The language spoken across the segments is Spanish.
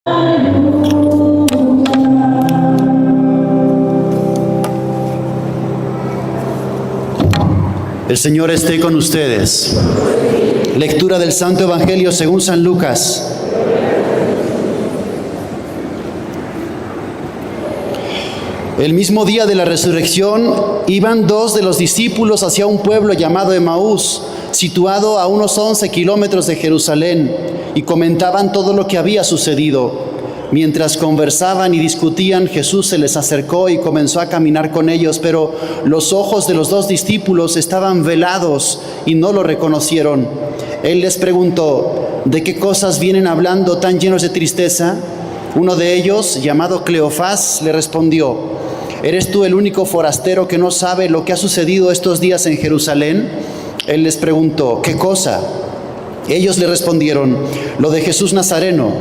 El Señor esté con ustedes. Lectura del Santo Evangelio según San Lucas. El mismo día de la resurrección, iban dos de los discípulos hacia un pueblo llamado Emaús, situado a unos 11 kilómetros de Jerusalén, y comentaban todo lo que había sucedido. Mientras conversaban y discutían, Jesús se les acercó y comenzó a caminar con ellos, pero los ojos de los dos discípulos estaban velados y no lo reconocieron. Él les preguntó: ¿de qué cosas vienen hablando tan llenos de tristeza? Uno de ellos, llamado Cleofás, le respondió: ¿eres tú el único forastero que no sabe lo que ha sucedido estos días en Jerusalén? Él les preguntó: ¿qué cosa? Ellos le respondieron: lo de Jesús Nazareno,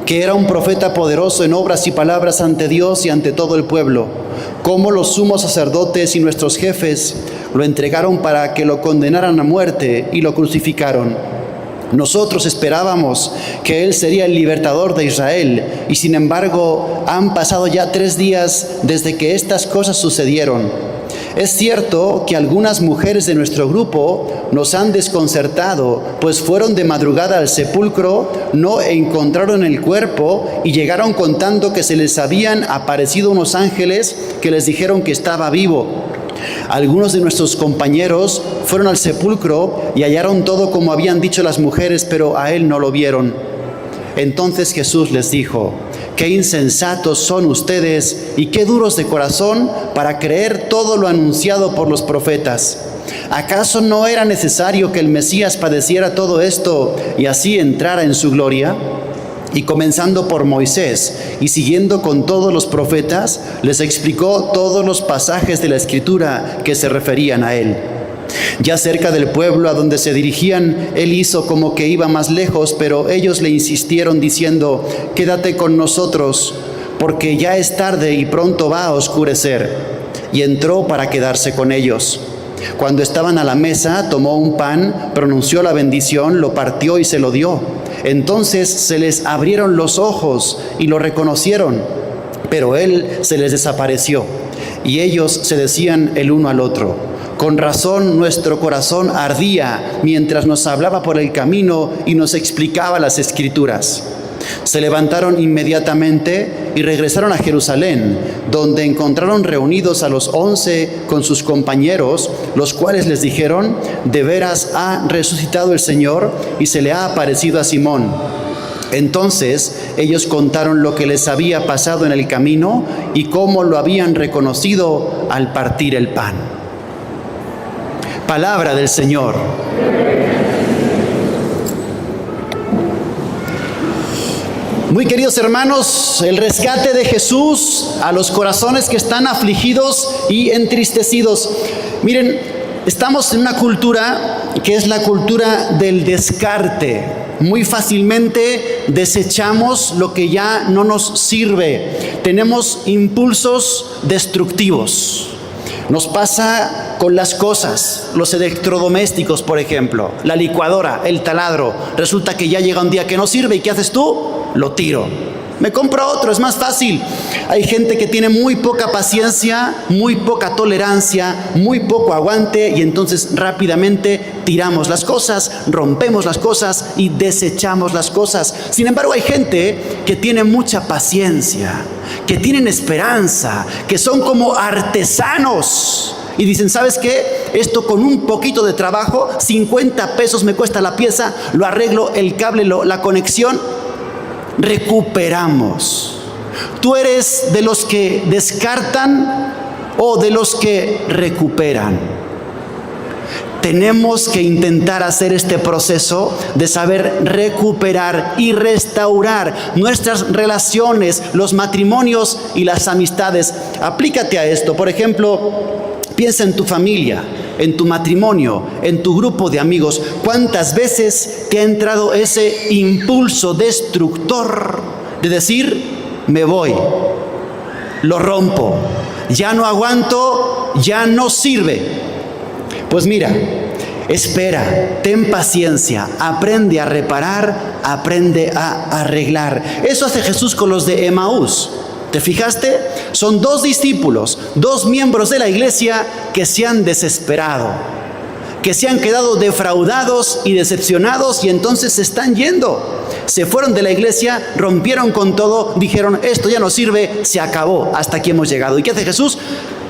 que era un profeta poderoso en obras y palabras ante Dios y ante todo el pueblo. Cómo los sumos sacerdotes y nuestros jefes lo entregaron para que lo condenaran a muerte y lo crucificaron. Nosotros esperábamos que Él sería el libertador de Israel, y sin embargo han pasado ya 3 días desde que estas cosas sucedieron. Es cierto que algunas mujeres de nuestro grupo nos han desconcertado, pues fueron de madrugada al sepulcro, no encontraron el cuerpo y llegaron contando que se les habían aparecido unos ángeles que les dijeron que estaba vivo. Algunos de nuestros compañeros fueron al sepulcro y hallaron todo como habían dicho las mujeres, pero a él no lo vieron. Entonces Jesús les dijo: qué insensatos son ustedes y qué duros de corazón para creer todo lo anunciado por los profetas. ¿Acaso no era necesario que el Mesías padeciera todo esto y así entrara en su gloria? Y comenzando por Moisés y siguiendo con todos los profetas, les explicó todos los pasajes de la Escritura que se referían a él. Ya cerca del pueblo a donde se dirigían, él hizo como que iba más lejos, pero ellos le insistieron diciendo: quédate con nosotros, porque ya es tarde y pronto va a oscurecer. Y entró para quedarse con ellos. Cuando estaban a la mesa, tomó un pan, pronunció la bendición, lo partió y se lo dio. Entonces se les abrieron los ojos y lo reconocieron, pero él se les desapareció. Y ellos se decían el uno al otro: con razón nuestro corazón ardía mientras nos hablaba por el camino y nos explicaba las Escrituras. Se levantaron inmediatamente y regresaron a Jerusalén, donde encontraron reunidos a los 11 con sus compañeros, los cuales les dijeron: de veras ha resucitado el Señor y se le ha aparecido a Simón. Entonces ellos contaron lo que les había pasado en el camino y cómo lo habían reconocido al partir el pan. Palabra del Señor. Muy queridos hermanos, el rescate de Jesús a los corazones que están afligidos y entristecidos. Miren, estamos en una cultura que es la cultura del descarte. Muy fácilmente desechamos lo que ya no nos sirve. Tenemos impulsos destructivos. Nos pasa con las cosas, los electrodomésticos, por ejemplo, la licuadora, el taladro. Resulta que ya llega un día que no sirve, ¿y qué haces tú? Lo tiro. Me compro otro, es más fácil. Hay gente que tiene muy poca paciencia, muy poca tolerancia, muy poco aguante, y entonces rápidamente tiramos las cosas, rompemos las cosas y desechamos las cosas. Sin embargo, hay gente que tiene mucha paciencia, que tienen esperanza, que son como artesanos. Y dicen: ¿sabes qué? Esto con un poquito de trabajo, 50 pesos me cuesta la pieza, lo arreglo, el cable, la conexión, recuperamos. ¿Tú eres de los que descartan o de los que recuperan? Tenemos que intentar hacer este proceso de saber recuperar y restaurar nuestras relaciones, los matrimonios y las amistades. Aplícate a esto. Por ejemplo, piensa en tu familia, en tu matrimonio, en tu grupo de amigos. ¿Cuántas veces te ha entrado ese impulso destructor de decir: me voy, lo rompo, ya no aguanto, ya no sirve? Pues mira, espera, ten paciencia, aprende a reparar, aprende a arreglar. Eso hace Jesús con los de Emaús. ¿Te fijaste? Son 2 discípulos, 2 miembros de la iglesia que se han desesperado, que se han quedado defraudados y decepcionados y entonces se están yendo. Se fueron de la iglesia, rompieron con todo, dijeron, esto ya no sirve, se acabó, hasta aquí hemos llegado. ¿Y qué hace Jesús?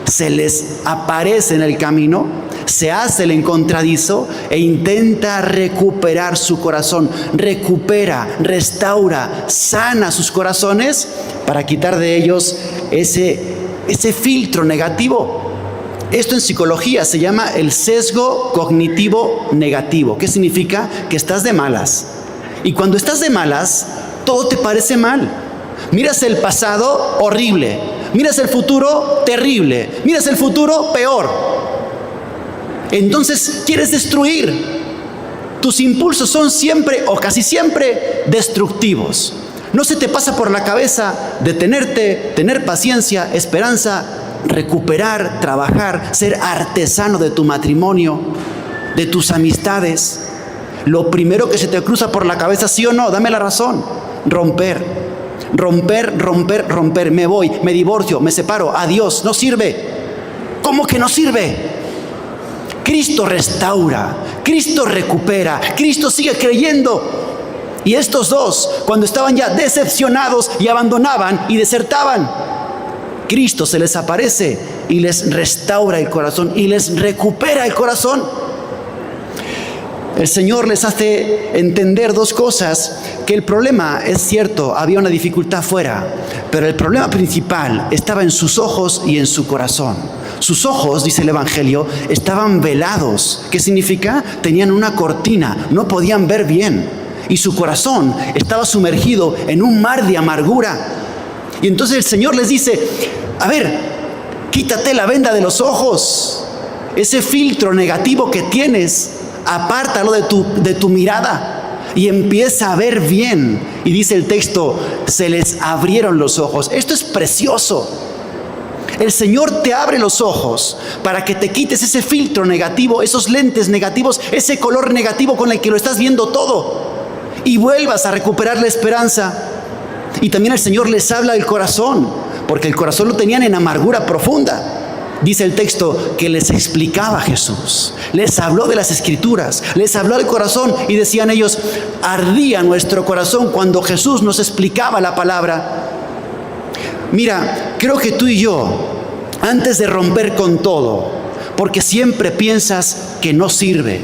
Se les aparece en el camino, se hace el encontradizo e intenta recuperar su corazón. Recupera, restaura, sana sus corazones para quitar de ellos ese filtro negativo. Esto en psicología se llama el sesgo cognitivo negativo. ¿Qué significa? Que estás de malas. Y cuando estás de malas, todo te parece mal. Miras el pasado, horrible. Miras el futuro, terrible. Miras el futuro, peor. Entonces quieres destruir. Tus impulsos son siempre o casi siempre destructivos. No se te pasa por la cabeza detenerte, tener paciencia, esperanza, recuperar, trabajar, ser artesano de tu matrimonio, de tus amistades. Lo primero que se te cruza por la cabeza, sí o no, dame la razón, romper. Me voy, me divorcio, me separo, adiós, no sirve. ¿Cómo que no sirve? Cristo restaura, Cristo recupera, Cristo sigue creyendo. Y estos 2, cuando estaban ya decepcionados y abandonaban y desertaban, Cristo se les aparece y les restaura el corazón y les recupera el corazón. El Señor les hace entender 2 cosas, que el problema, es cierto, había una dificultad fuera, pero el problema principal estaba en sus ojos y en su corazón. Sus ojos, dice el Evangelio, estaban velados. ¿Qué significa? Tenían una cortina, no podían ver bien. Y su corazón estaba sumergido en un mar de amargura. Y entonces el Señor les dice, a ver, quítate la venda de los ojos, ese filtro negativo que tienes, apártalo de tu mirada y empieza a ver bien. Y dice el texto, se les abrieron los ojos. Esto es precioso. El Señor te abre los ojos para que te quites ese filtro negativo, esos lentes negativos, ese color negativo con el que lo estás viendo todo, y vuelvas a recuperar la esperanza. Y también el Señor les habla del corazón, porque el corazón lo tenían en amargura profunda. Dice el texto que les explicaba Jesús, les habló de las Escrituras, les habló del corazón y decían ellos, ardía nuestro corazón cuando Jesús nos explicaba la palabra. Mira, creo que tú y yo, antes de romper con todo, porque siempre piensas que no sirve,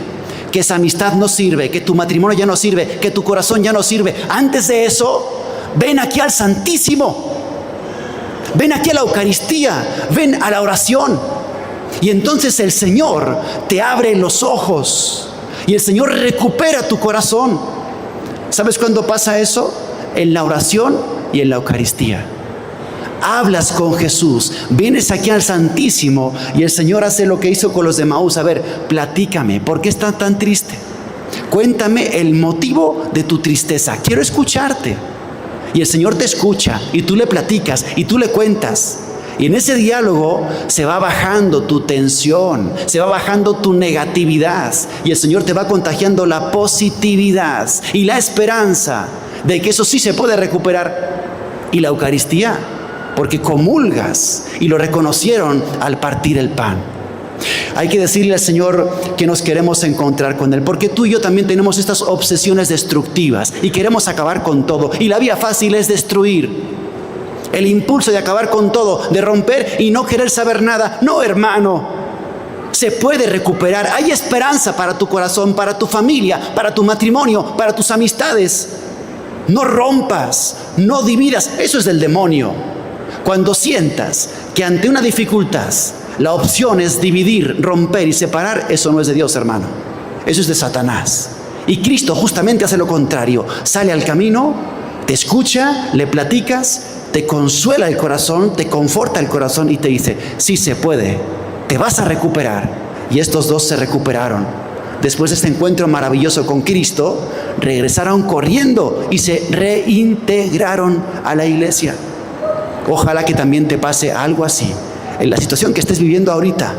que esa amistad no sirve, que tu matrimonio ya no sirve, que tu corazón ya no sirve, antes de eso, ven aquí al Santísimo. Ven aquí a la Eucaristía, ven a la oración. Y entonces el Señor te abre los ojos y el Señor recupera tu corazón. ¿Sabes cuándo pasa eso? En la oración y en la Eucaristía. Hablas con Jesús, vienes aquí al Santísimo y el Señor hace lo que hizo con los de Emaús. A ver, platícame, ¿por qué estás tan triste? Cuéntame el motivo de tu tristeza, quiero escucharte. Y el Señor te escucha y tú le platicas y tú le cuentas. Y en ese diálogo se va bajando tu tensión, se va bajando tu negatividad. Y el Señor te va contagiando la positividad y la esperanza de que eso sí se puede recuperar. Y la Eucaristía, porque comulgas y lo reconocieron al partir el pan. Hay que decirle al Señor que nos queremos encontrar con Él, porque tú y yo también tenemos estas obsesiones destructivas y queremos acabar con todo. Y la vía fácil es destruir. El impulso de acabar con todo, de romper y no querer saber nada. No, hermano, se puede recuperar. Hay esperanza para tu corazón, para tu familia, para tu matrimonio, para tus amistades. No rompas, no dividas. Eso es del demonio. Cuando sientas que ante una dificultad la opción es dividir, romper y separar, eso no es de Dios, hermano. Eso es de Satanás. Y Cristo justamente hace lo contrario. Sale al camino, te escucha, le platicas, te consuela el corazón, te conforta el corazón y te dice, sí se puede, te vas a recuperar. Y estos 2 se recuperaron. Después de este encuentro maravilloso con Cristo, regresaron corriendo y se reintegraron a la iglesia. Ojalá que también te pase algo así en la situación que estés viviendo ahorita,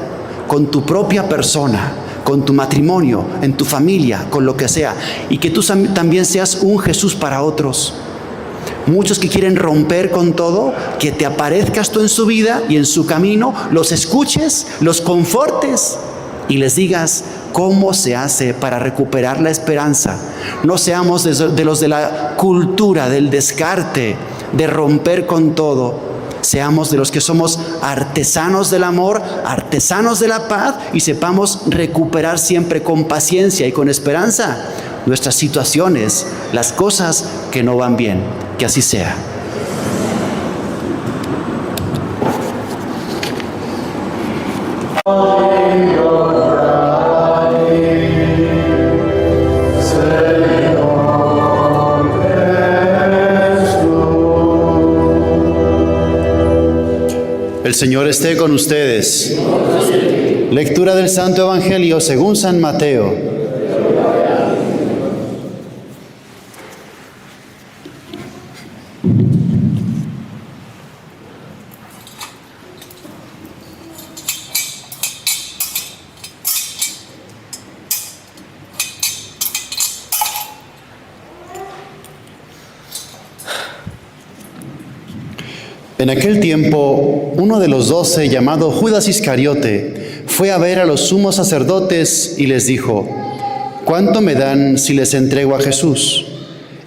con tu propia persona, con tu matrimonio, en tu familia, con lo que sea, y que tú también seas un Jesús para otros. Muchos que quieren romper con todo, que te aparezcas tú en su vida y en su camino, los escuches, los confortes y les digas cómo se hace para recuperar la esperanza. No seamos de los de la cultura del descarte, de romper con todo. Seamos de los que somos artesanos del amor, artesanos de la paz, y sepamos recuperar siempre con paciencia y con esperanza nuestras situaciones, las cosas que no van bien. Que así sea. El Señor esté con ustedes. Lectura del Santo Evangelio según San Mateo. En aquel tiempo, uno de los 12, llamado Judas Iscariote, fue a ver a los sumos sacerdotes y les dijo: ¿cuánto me dan si les entrego a Jesús?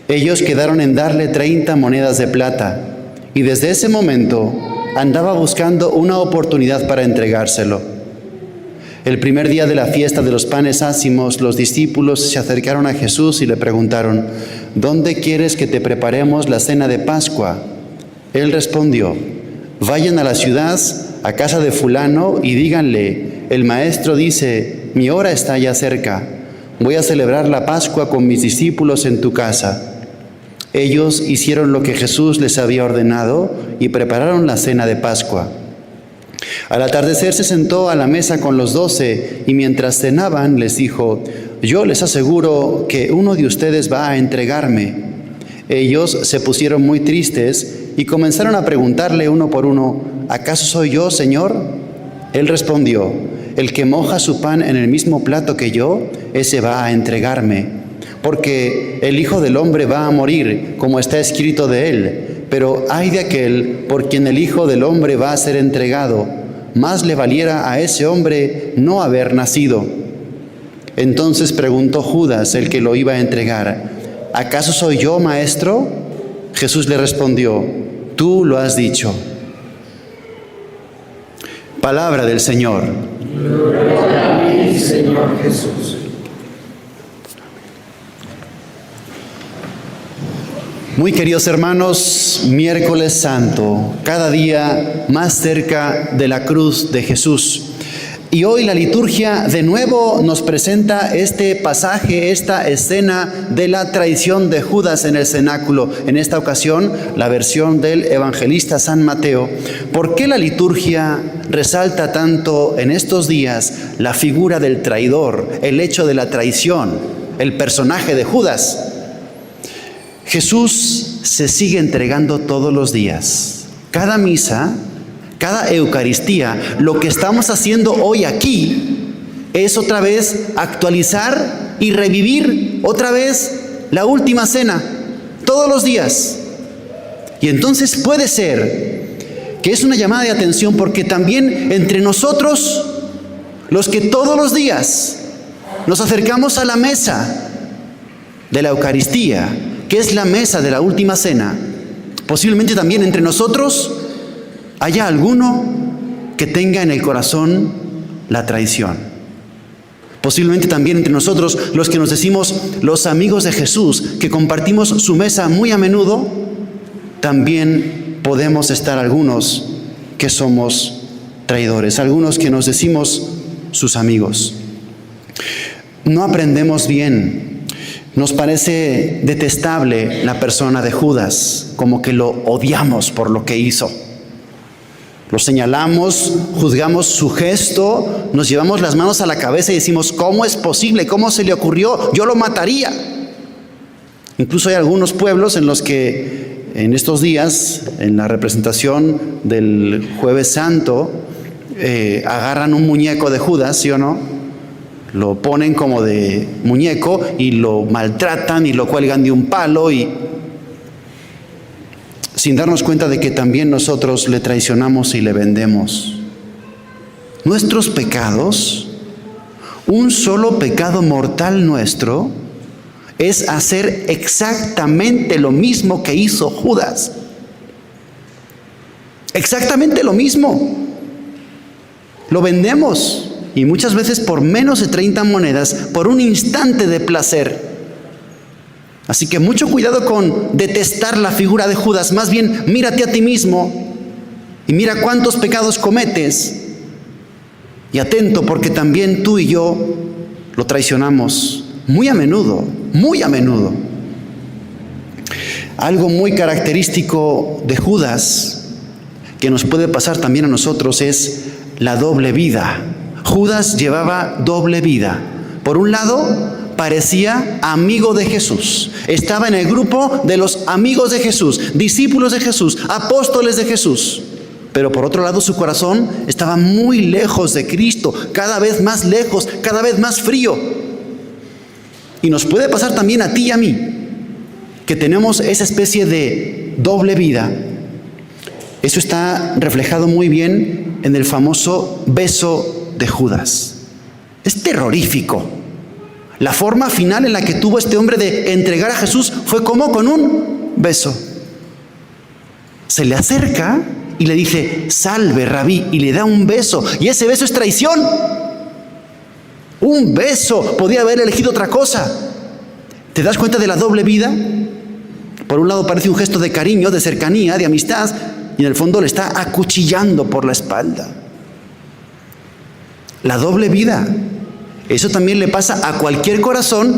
Ellos quedaron en darle 30 monedas de plata, y desde ese momento andaba buscando una oportunidad para entregárselo. El primer día de la fiesta de los panes ácimos, los discípulos se acercaron a Jesús y le preguntaron: ¿dónde quieres que te preparemos la cena de Pascua? Él respondió: vayan a la ciudad, a casa de fulano, y díganle: el maestro dice, mi hora está ya cerca, voy a celebrar la Pascua con mis discípulos en tu casa. Ellos hicieron lo que Jesús les había ordenado y prepararon la cena de Pascua. Al atardecer se sentó a la mesa con los 12 y mientras cenaban les dijo: yo les aseguro que uno de ustedes va a entregarme. Ellos se pusieron muy tristes y comenzaron a preguntarle uno por uno: ¿acaso soy yo, Señor? Él respondió: el que moja su pan en el mismo plato que yo, ese va a entregarme. Porque el Hijo del Hombre va a morir, como está escrito de él, pero ay de aquel por quien el Hijo del Hombre va a ser entregado. Más le valiera a ese hombre no haber nacido. Entonces preguntó Judas, el que lo iba a entregar: ¿acaso soy yo, maestro? Jesús le respondió: tú lo has dicho. Palabra del Señor. Gloria a ti, Señor Jesús. Muy queridos hermanos, miércoles santo, cada día más cerca de la cruz de Jesús. Y hoy la liturgia de nuevo nos presenta este pasaje, esta escena de la traición de Judas en el cenáculo. En esta ocasión, la versión del evangelista San Mateo. ¿Por qué la liturgia resalta tanto en estos días la figura del traidor, el hecho de la traición, el personaje de Judas? Jesús se sigue entregando todos los días. Cada misa, cada Eucaristía, lo que estamos haciendo hoy aquí es otra vez actualizar y revivir otra vez la última cena, todos los días. Y entonces puede ser que es una llamada de atención porque también entre nosotros, los que todos los días nos acercamos a la mesa de la Eucaristía, que es la mesa de la última cena, posiblemente también entre nosotros haya alguno que tenga en el corazón la traición. Posiblemente también entre nosotros, los que nos decimos los amigos de Jesús, que compartimos su mesa muy a menudo, también podemos estar algunos que somos traidores, algunos que nos decimos sus amigos. No aprendemos bien. Nos parece detestable la persona de Judas, como que lo odiamos por lo que hizo. Lo señalamos, juzgamos su gesto, nos llevamos las manos a la cabeza y decimos: ¿cómo es posible? ¿Cómo se le ocurrió? Yo lo mataría. Incluso hay algunos pueblos en los que en estos días, en la representación del Jueves Santo, agarran un muñeco de Judas, ¿sí o no? Lo ponen como de muñeco y lo maltratan y lo cuelgan de un palo, y sin darnos cuenta de que también nosotros le traicionamos y le vendemos. Nuestros pecados, un solo pecado mortal nuestro, es hacer exactamente lo mismo que hizo Judas. Exactamente lo mismo. Lo vendemos, y muchas veces por menos de 30 monedas, por un instante de placer. Así que mucho cuidado con detestar la figura de Judas. Más bien, mírate a ti mismo y mira cuántos pecados cometes. Y atento, porque también tú y yo lo traicionamos muy a menudo, muy a menudo. Algo muy característico de Judas, que nos puede pasar también a nosotros, es la doble vida. Judas llevaba doble vida. Por un lado, parecía amigo de Jesús. Estaba en el grupo de los amigos de Jesús, discípulos de Jesús, apóstoles de Jesús. Pero por otro lado, su corazón estaba muy lejos de Cristo, cada vez más lejos, cada vez más frío. Y nos puede pasar también a ti y a mí, que tenemos esa especie de doble vida. Eso está reflejado muy bien en el famoso beso de Judas. Es terrorífico. La forma final en la que tuvo este hombre de entregar a Jesús fue como con un beso. Se le acerca y le dice: salve, rabí, y le da un beso. Y ese beso es traición. Un beso. Podía haber elegido otra cosa. ¿Te das cuenta de la doble vida? Por un lado parece un gesto de cariño, de cercanía, de amistad, y en el fondo le está acuchillando por la espalda. La doble vida. Eso también le pasa a cualquier corazón,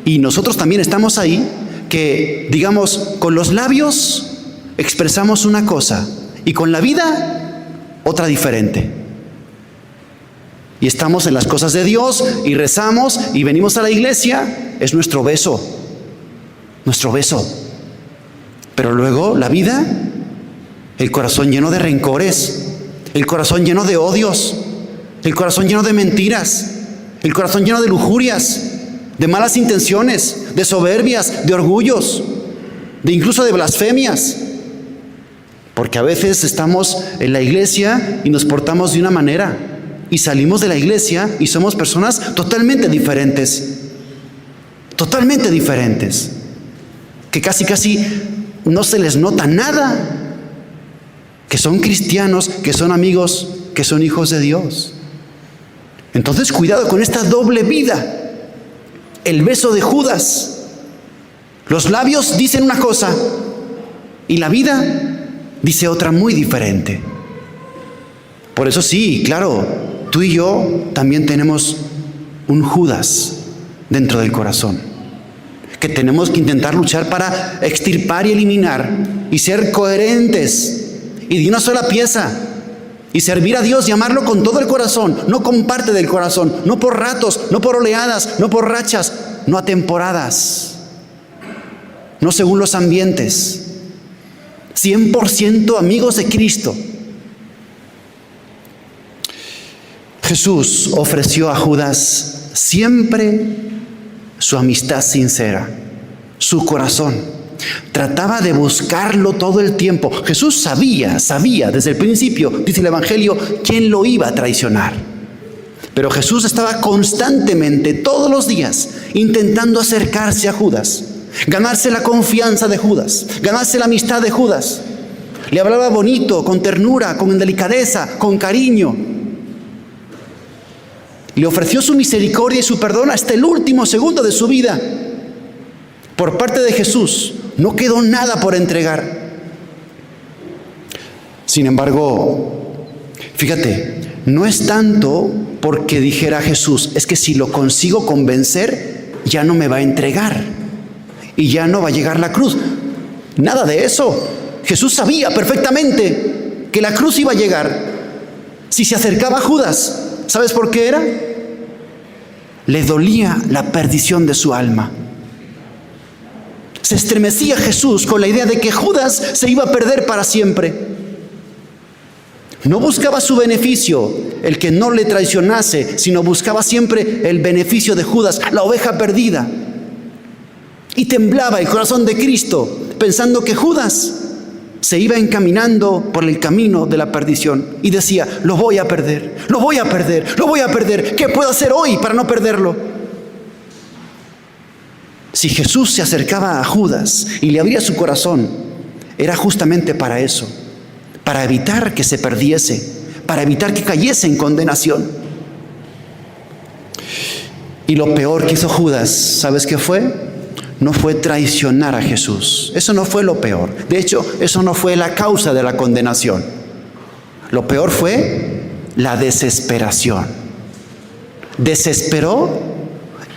y nosotros también estamos ahí, que digamos, con los labios expresamos una cosa y con la vida otra diferente. Y estamos en las cosas de Dios y rezamos y venimos a la iglesia, es nuestro beso. Pero luego la vida, el corazón lleno de rencores, el corazón lleno de odios, el corazón lleno de mentiras, el corazón lleno de lujurias, de malas intenciones, de soberbias, de orgullos, de incluso de blasfemias. Porque a veces estamos en la iglesia y nos portamos de una manera, y salimos de la iglesia y somos personas totalmente diferentes, que casi no se les nota nada, que son cristianos, que son amigos, que son hijos de Dios. Entonces, cuidado con esta doble vida. El beso de Judas. Los labios dicen una cosa y la vida dice otra muy diferente. Por eso sí, claro, tú y yo también tenemos un Judas dentro del corazón, que tenemos que intentar luchar para extirpar y eliminar y ser coherentes y de una sola pieza. Y servir a Dios y amarlo con todo el corazón, no con parte del corazón, no por ratos, no por oleadas, no por rachas, no a temporadas, no según los ambientes. 100% amigos de Cristo. Jesús ofreció a Judas siempre su amistad sincera, su corazón. Trataba de buscarlo todo el tiempo. Jesús sabía desde el principio, dice el Evangelio, quién lo iba a traicionar. Pero Jesús estaba constantemente, todos los días, intentando acercarse a Judas, ganarse la confianza de Judas, ganarse la amistad de Judas. Le hablaba bonito, con ternura, con delicadeza, con cariño. Le ofreció su misericordia y su perdón hasta el último segundo de su vida. Por parte de Jesús no quedó nada por entregar. Sin embargo, fíjate, no es tanto porque dijera Jesús, es que si lo consigo convencer, ya no me va a entregar y ya no va a llegar la cruz. Nada de eso. Jesús sabía perfectamente que la cruz iba a llegar si se acercaba a Judas. ¿Sabes por qué era? Le dolía la perdición de su alma. Se estremecía Jesús con la idea de que Judas se iba a perder para siempre. No buscaba su beneficio, el que no le traicionase, sino buscaba siempre el beneficio de Judas, la oveja perdida. Y temblaba el corazón de Cristo, pensando que Judas se iba encaminando por el camino de la perdición. Y decía, lo voy a perder, lo voy a perder, lo voy a perder. ¿Qué puedo hacer hoy para no perderlo? Si Jesús se acercaba a Judas y le abría su corazón, era justamente para eso, para evitar que se perdiese, para evitar que cayese en condenación. Y lo peor que hizo Judas, ¿sabes qué fue? No fue traicionar a Jesús. Eso no fue lo peor. De hecho, eso no fue la causa de la condenación. Lo peor fue la desesperación. Desesperó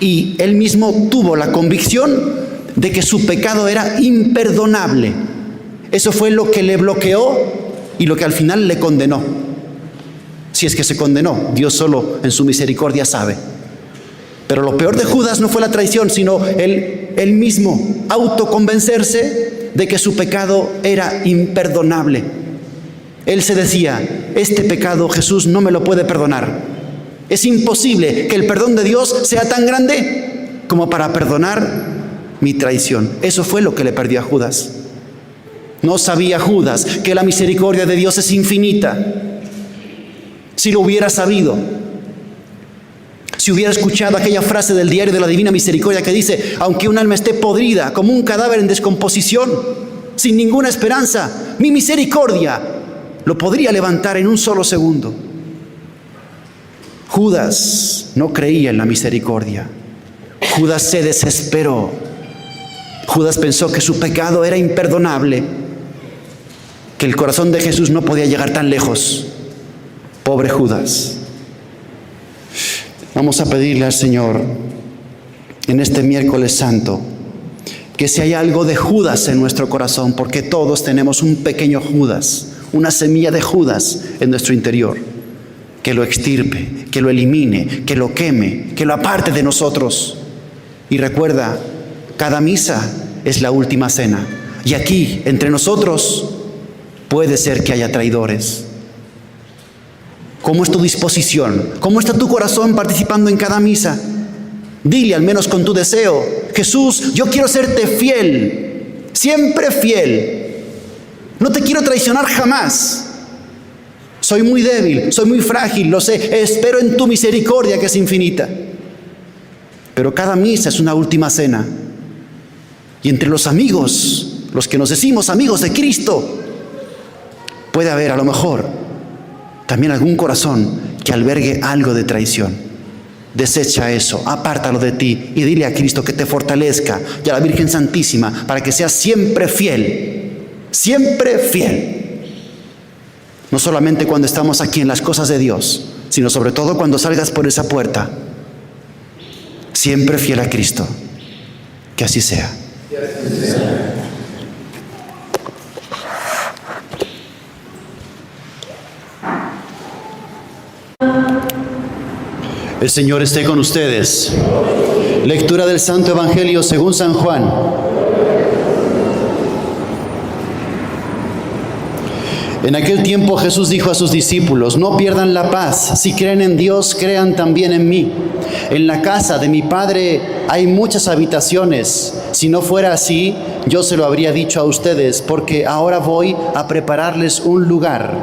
y él mismo tuvo la convicción de que su pecado era imperdonable. Eso fue lo que le bloqueó y lo que al final le condenó. Si es que se condenó, Dios solo en su misericordia sabe. Pero lo peor de Judas no fue la traición, sino él mismo autoconvencerse de que su pecado era imperdonable. Él se decía, este pecado Jesús no me lo puede perdonar. Es imposible que el perdón de Dios sea tan grande como para perdonar mi traición. Eso fue lo que le perdió a Judas. No sabía Judas que la misericordia de Dios es infinita. Si lo hubiera sabido, si hubiera escuchado aquella frase del diario de la Divina Misericordia que dice, aunque un alma esté podrida como un cadáver en descomposición, sin ninguna esperanza, mi misericordia lo podría levantar en un solo segundo. Judas no creía en la misericordia. Judas se desesperó. Judas pensó que su pecado era imperdonable, que el corazón de Jesús no podía llegar tan lejos. Pobre Judas. Vamos a pedirle al Señor en este miércoles santo que si hay algo de Judas en nuestro corazón, porque todos tenemos un pequeño Judas, una semilla de Judas en nuestro interior, que lo extirpe, que lo elimine, que lo queme, que lo aparte de nosotros. Y recuerda, cada misa es la última cena. Y aquí, entre nosotros, puede ser que haya traidores. ¿Cómo es tu disposición? ¿Cómo está tu corazón participando en cada misa? Dile al menos con tu deseo, Jesús, yo quiero serte fiel, siempre fiel. No te quiero traicionar jamás. Soy muy débil, soy muy frágil, lo sé. Espero en tu misericordia que es infinita. Pero cada misa es una última cena. Y entre los amigos, los que nos decimos amigos de Cristo, puede haber a lo mejor también algún corazón que albergue algo de traición. Desecha eso, apártalo de ti y dile a Cristo que te fortalezca y a la Virgen Santísima para que seas siempre fiel, siempre fiel. No solamente cuando estamos aquí en las cosas de Dios, sino sobre todo cuando salgas por esa puerta. Siempre fiel a Cristo. Que así sea. El Señor esté con ustedes. Lectura del Santo Evangelio según San Juan. En aquel tiempo Jesús dijo a sus discípulos, no pierdan la paz, si creen en Dios, crean también en mí. En la casa de mi Padre hay muchas habitaciones. Si no fuera así, yo se lo habría dicho a ustedes, porque ahora voy a prepararles un lugar.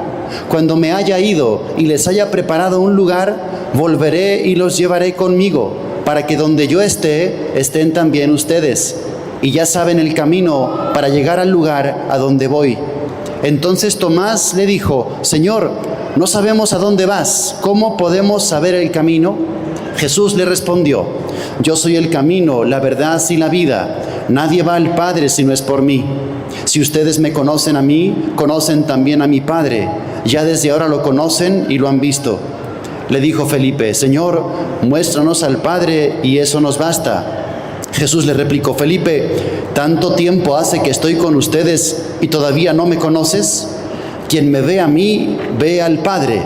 Cuando me haya ido y les haya preparado un lugar, volveré y los llevaré conmigo, para que donde yo esté, estén también ustedes. Y ya saben el camino para llegar al lugar a donde voy. Entonces Tomás le dijo, Señor, no sabemos a dónde vas, ¿cómo podemos saber el camino? Jesús le respondió, yo soy el camino, la verdad y la vida. Nadie va al Padre si no es por mí. Si ustedes me conocen a mí, conocen también a mi Padre. Ya desde ahora lo conocen y lo han visto. Le dijo Felipe, Señor, muéstranos al Padre y eso nos basta. Jesús le replicó, Felipe, ¿tanto tiempo hace que estoy con ustedes y todavía no me conoces? Quien me ve a mí, ve al Padre.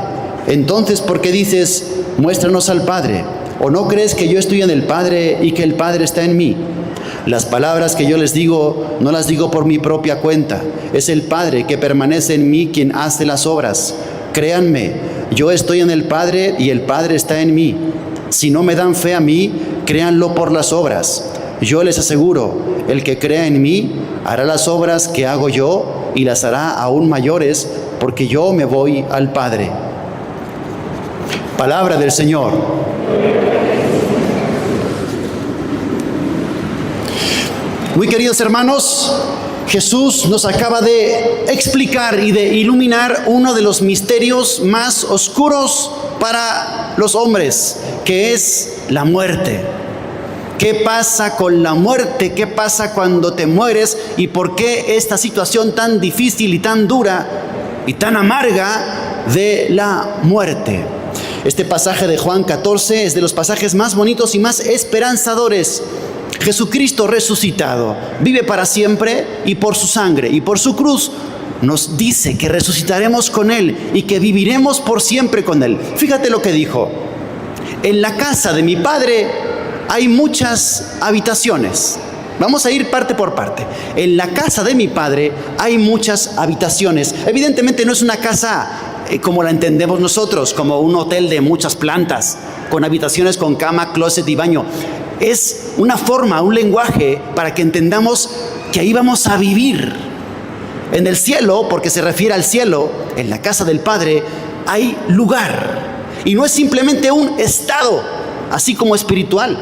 Entonces, ¿por qué dices, muéstranos al Padre? ¿O no crees que yo estoy en el Padre y que el Padre está en mí? Las palabras que yo les digo, no las digo por mi propia cuenta. Es el Padre que permanece en mí quien hace las obras. Créanme, yo estoy en el Padre y el Padre está en mí. Si no me dan fe a mí, créanlo por las obras. Yo les aseguro, el que crea en mí hará las obras que hago yo y las hará aún mayores, porque yo me voy al Padre. Palabra del Señor. Muy queridos hermanos, Jesús nos acaba de explicar y de iluminar uno de los misterios más oscuros para los hombres, que es la muerte. ¿Qué pasa con la muerte? ¿Qué pasa cuando te mueres? ¿Y por qué esta situación tan difícil y tan dura y tan amarga de la muerte? Este pasaje de Juan 14 es de los pasajes más bonitos y más esperanzadores. Jesucristo resucitado vive para siempre, y por su sangre y por su cruz nos dice que resucitaremos con Él y que viviremos por siempre con Él. Fíjate lo que dijo: en la casa de mi Padre hay muchas habitaciones. Vamos a ir parte por parte. En la casa de mi Padre hay muchas habitaciones. Evidentemente no es una casa como la entendemos nosotros, como un hotel de muchas plantas, con habitaciones con cama, closet y baño. Es una forma, un lenguaje para que entendamos que ahí vamos a vivir. En el cielo, porque se refiere al cielo, en la casa del Padre hay lugar. Y no es simplemente un estado, así como espiritual.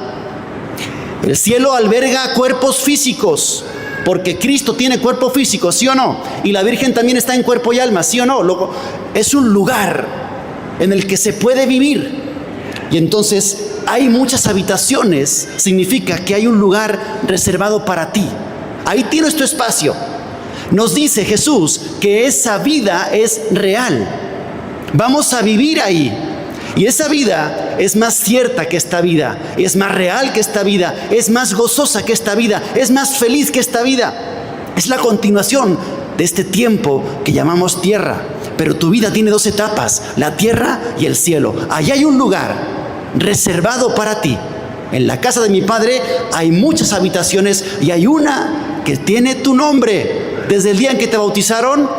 El cielo alberga cuerpos físicos, porque Cristo tiene cuerpo físico, ¿sí o no? Y la Virgen también está en cuerpo y alma, ¿sí o no? Es un lugar en el que se puede vivir. Y entonces hay muchas habitaciones, significa que hay un lugar reservado para ti. Ahí tienes tu espacio. Nos dice Jesús que esa vida es real. Vamos a vivir ahí. Y esa vida es más cierta que esta vida, es más real que esta vida, es más gozosa que esta vida, es más feliz que esta vida. Es la continuación de este tiempo que llamamos tierra. Pero tu vida tiene dos etapas, la tierra y el cielo. Allá hay un lugar reservado para ti. En la casa de mi Padre hay muchas habitaciones y hay una que tiene tu nombre. Desde el día en que te bautizaron,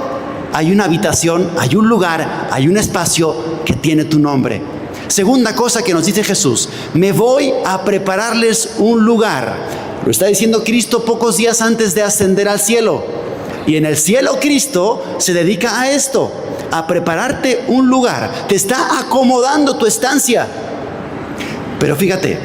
hay una habitación, hay un lugar, hay un espacio que tiene tu nombre. Segunda cosa que nos dice Jesús: me voy a prepararles un lugar. Lo está diciendo Cristo pocos días antes de ascender al cielo. Y en el cielo Cristo se dedica a esto, a prepararte un lugar. Te está acomodando tu estancia. Pero fíjate,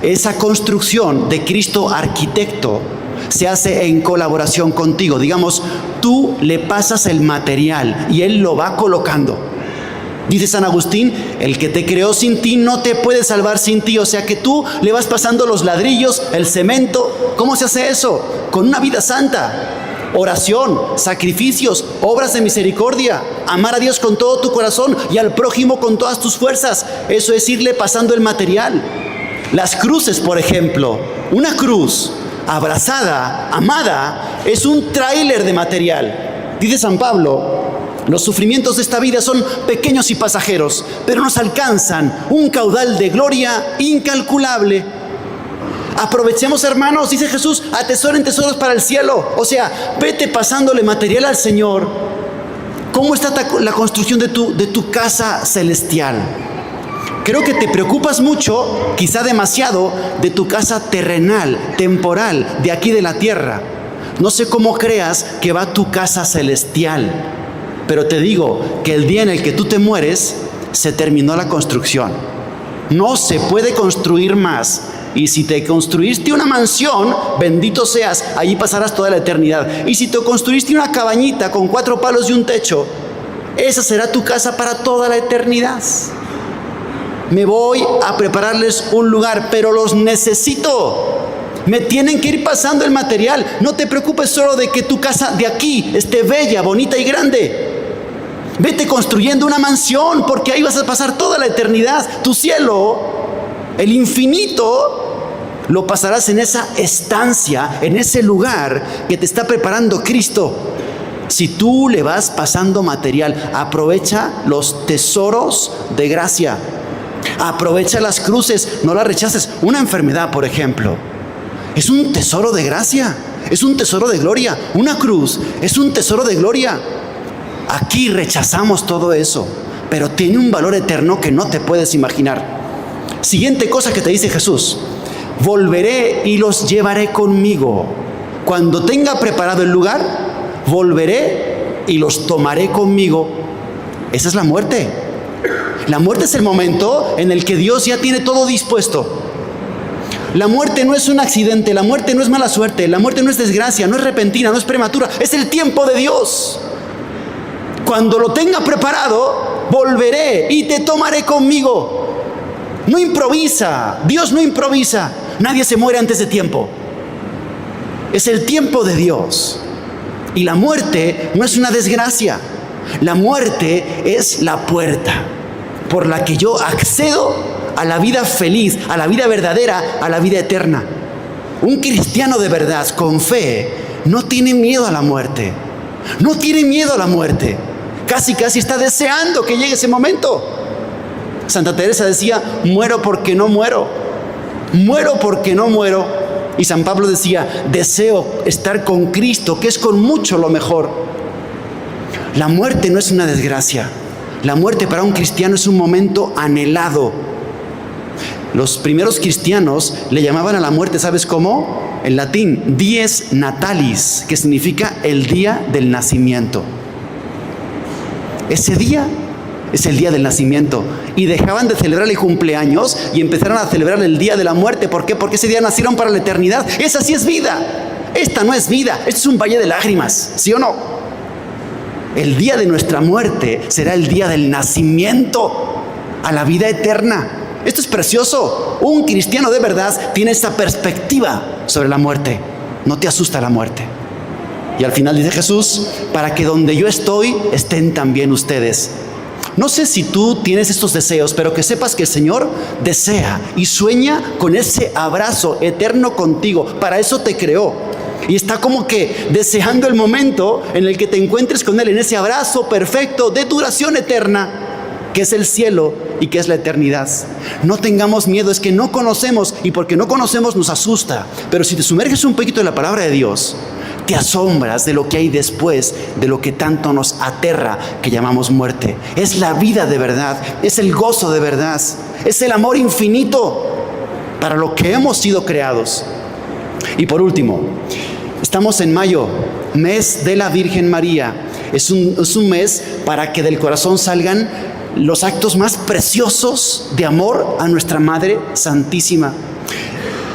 esa construcción de Cristo arquitecto se hace en colaboración contigo. Digamos, tú le pasas el material y Él lo va colocando. Dice San Agustín: el que te creó sin ti no te puede salvar sin ti. O sea que tú le vas pasando los ladrillos, el cemento. ¿Cómo se hace eso? Con una vida santa, oración, sacrificios, obras de misericordia, amar a Dios con todo tu corazón y al prójimo con todas tus fuerzas. Eso es irle pasando el material. Las cruces, por ejemplo, una cruz abrazada, amada, es un tráiler de material. Dice San Pablo: los sufrimientos de esta vida son pequeños y pasajeros, pero nos alcanzan un caudal de gloria incalculable. Aprovechemos, hermanos, dice Jesús, atesoren tesoros para el cielo. O sea, vete pasándole material al Señor. ¿Cómo está la construcción de tu casa celestial? Creo que te preocupas mucho, quizá demasiado, de tu casa terrenal, temporal, de aquí de la tierra. No sé cómo creas que va tu casa celestial, pero te digo que el día en el que tú te mueres, se terminó la construcción. No se puede construir más. Y si te construiste una mansión, bendito seas, allí pasarás toda la eternidad. Y si te construiste una cabañita con 4 palos y un techo, esa será tu casa para toda la eternidad. Me voy a prepararles un lugar, pero los necesito. Me tienen que ir pasando el material. No te preocupes solo de que tu casa de aquí esté bella, bonita y grande. Vete construyendo una mansión, porque ahí vas a pasar toda la eternidad. Tu cielo, el infinito, lo pasarás en esa estancia, en ese lugar que te está preparando Cristo. Si tú le vas pasando material, aprovecha los tesoros de gracia. Aprovecha las cruces, no las rechaces. Una enfermedad, por ejemplo, es un tesoro de gracia, es un tesoro de gloria. Una cruz es un tesoro de gloria. Aquí rechazamos todo eso. pero tiene un valor eterno que no te puedes imaginar. Siguiente cosa que te dice Jesús: volveré y los llevaré conmigo. Cuando tenga preparado el lugar, volveré y los tomaré conmigo. Esa es la muerte. La muerte es el momento en el que Dios ya tiene todo dispuesto. La muerte no es un accidente, la muerte no es mala suerte, la muerte no es desgracia, no es repentina, no es prematura, es el tiempo de Dios. Cuando lo tenga preparado, volveré y te tomaré conmigo. No improvisa, Dios no improvisa, nadie se muere antes de tiempo. Es el tiempo de Dios. Y la muerte no es una desgracia, la muerte es la puerta por la que yo accedo a la vida feliz, a la vida verdadera, a la vida eterna. Un cristiano de verdad, con fe, no tiene miedo a la muerte. No tiene miedo a la muerte. Casi está deseando que llegue ese momento. Santa Teresa decía: muero porque no muero. Muero porque no muero. Y San Pablo decía: deseo estar con Cristo, que es con mucho lo mejor. La muerte no es una desgracia. La muerte para un cristiano es un momento anhelado. Los primeros cristianos le llamaban a la muerte, ¿sabes cómo? En latín, dies natalis, que significa el día del nacimiento. Ese día es el día del nacimiento. Y dejaban de celebrar el cumpleaños y empezaron a celebrar el día de la muerte. ¿Por qué? Porque ese día nacieron para la eternidad. Esa sí es vida. Esta no es vida. Esto es un valle de lágrimas, ¿sí o no? El día de nuestra muerte será el día del nacimiento a la vida eterna. Esto es precioso. Un cristiano de verdad tiene esta perspectiva sobre la muerte. No te asusta la muerte. Y al final dice Jesús: para que donde yo estoy, estén también ustedes. No sé si tú tienes estos deseos, pero que sepas que el Señor desea y sueña con ese abrazo eterno contigo. Para eso te creó. Y está como que deseando el momento en el que te encuentres con Él, en ese abrazo perfecto de duración eterna, que es el cielo y que es la eternidad. No tengamos miedo, es que no conocemos, y porque no conocemos nos asusta. Pero si te sumerges un poquito en la palabra de Dios, te asombras de lo que hay después de lo que tanto nos aterra, que llamamos muerte. Es la vida de verdad, es el gozo de verdad, es el amor infinito para lo que hemos sido creados. Y por último, estamos en mayo, mes de la Virgen María. Es un mes para que del corazón salgan los actos más preciosos de amor a nuestra Madre Santísima.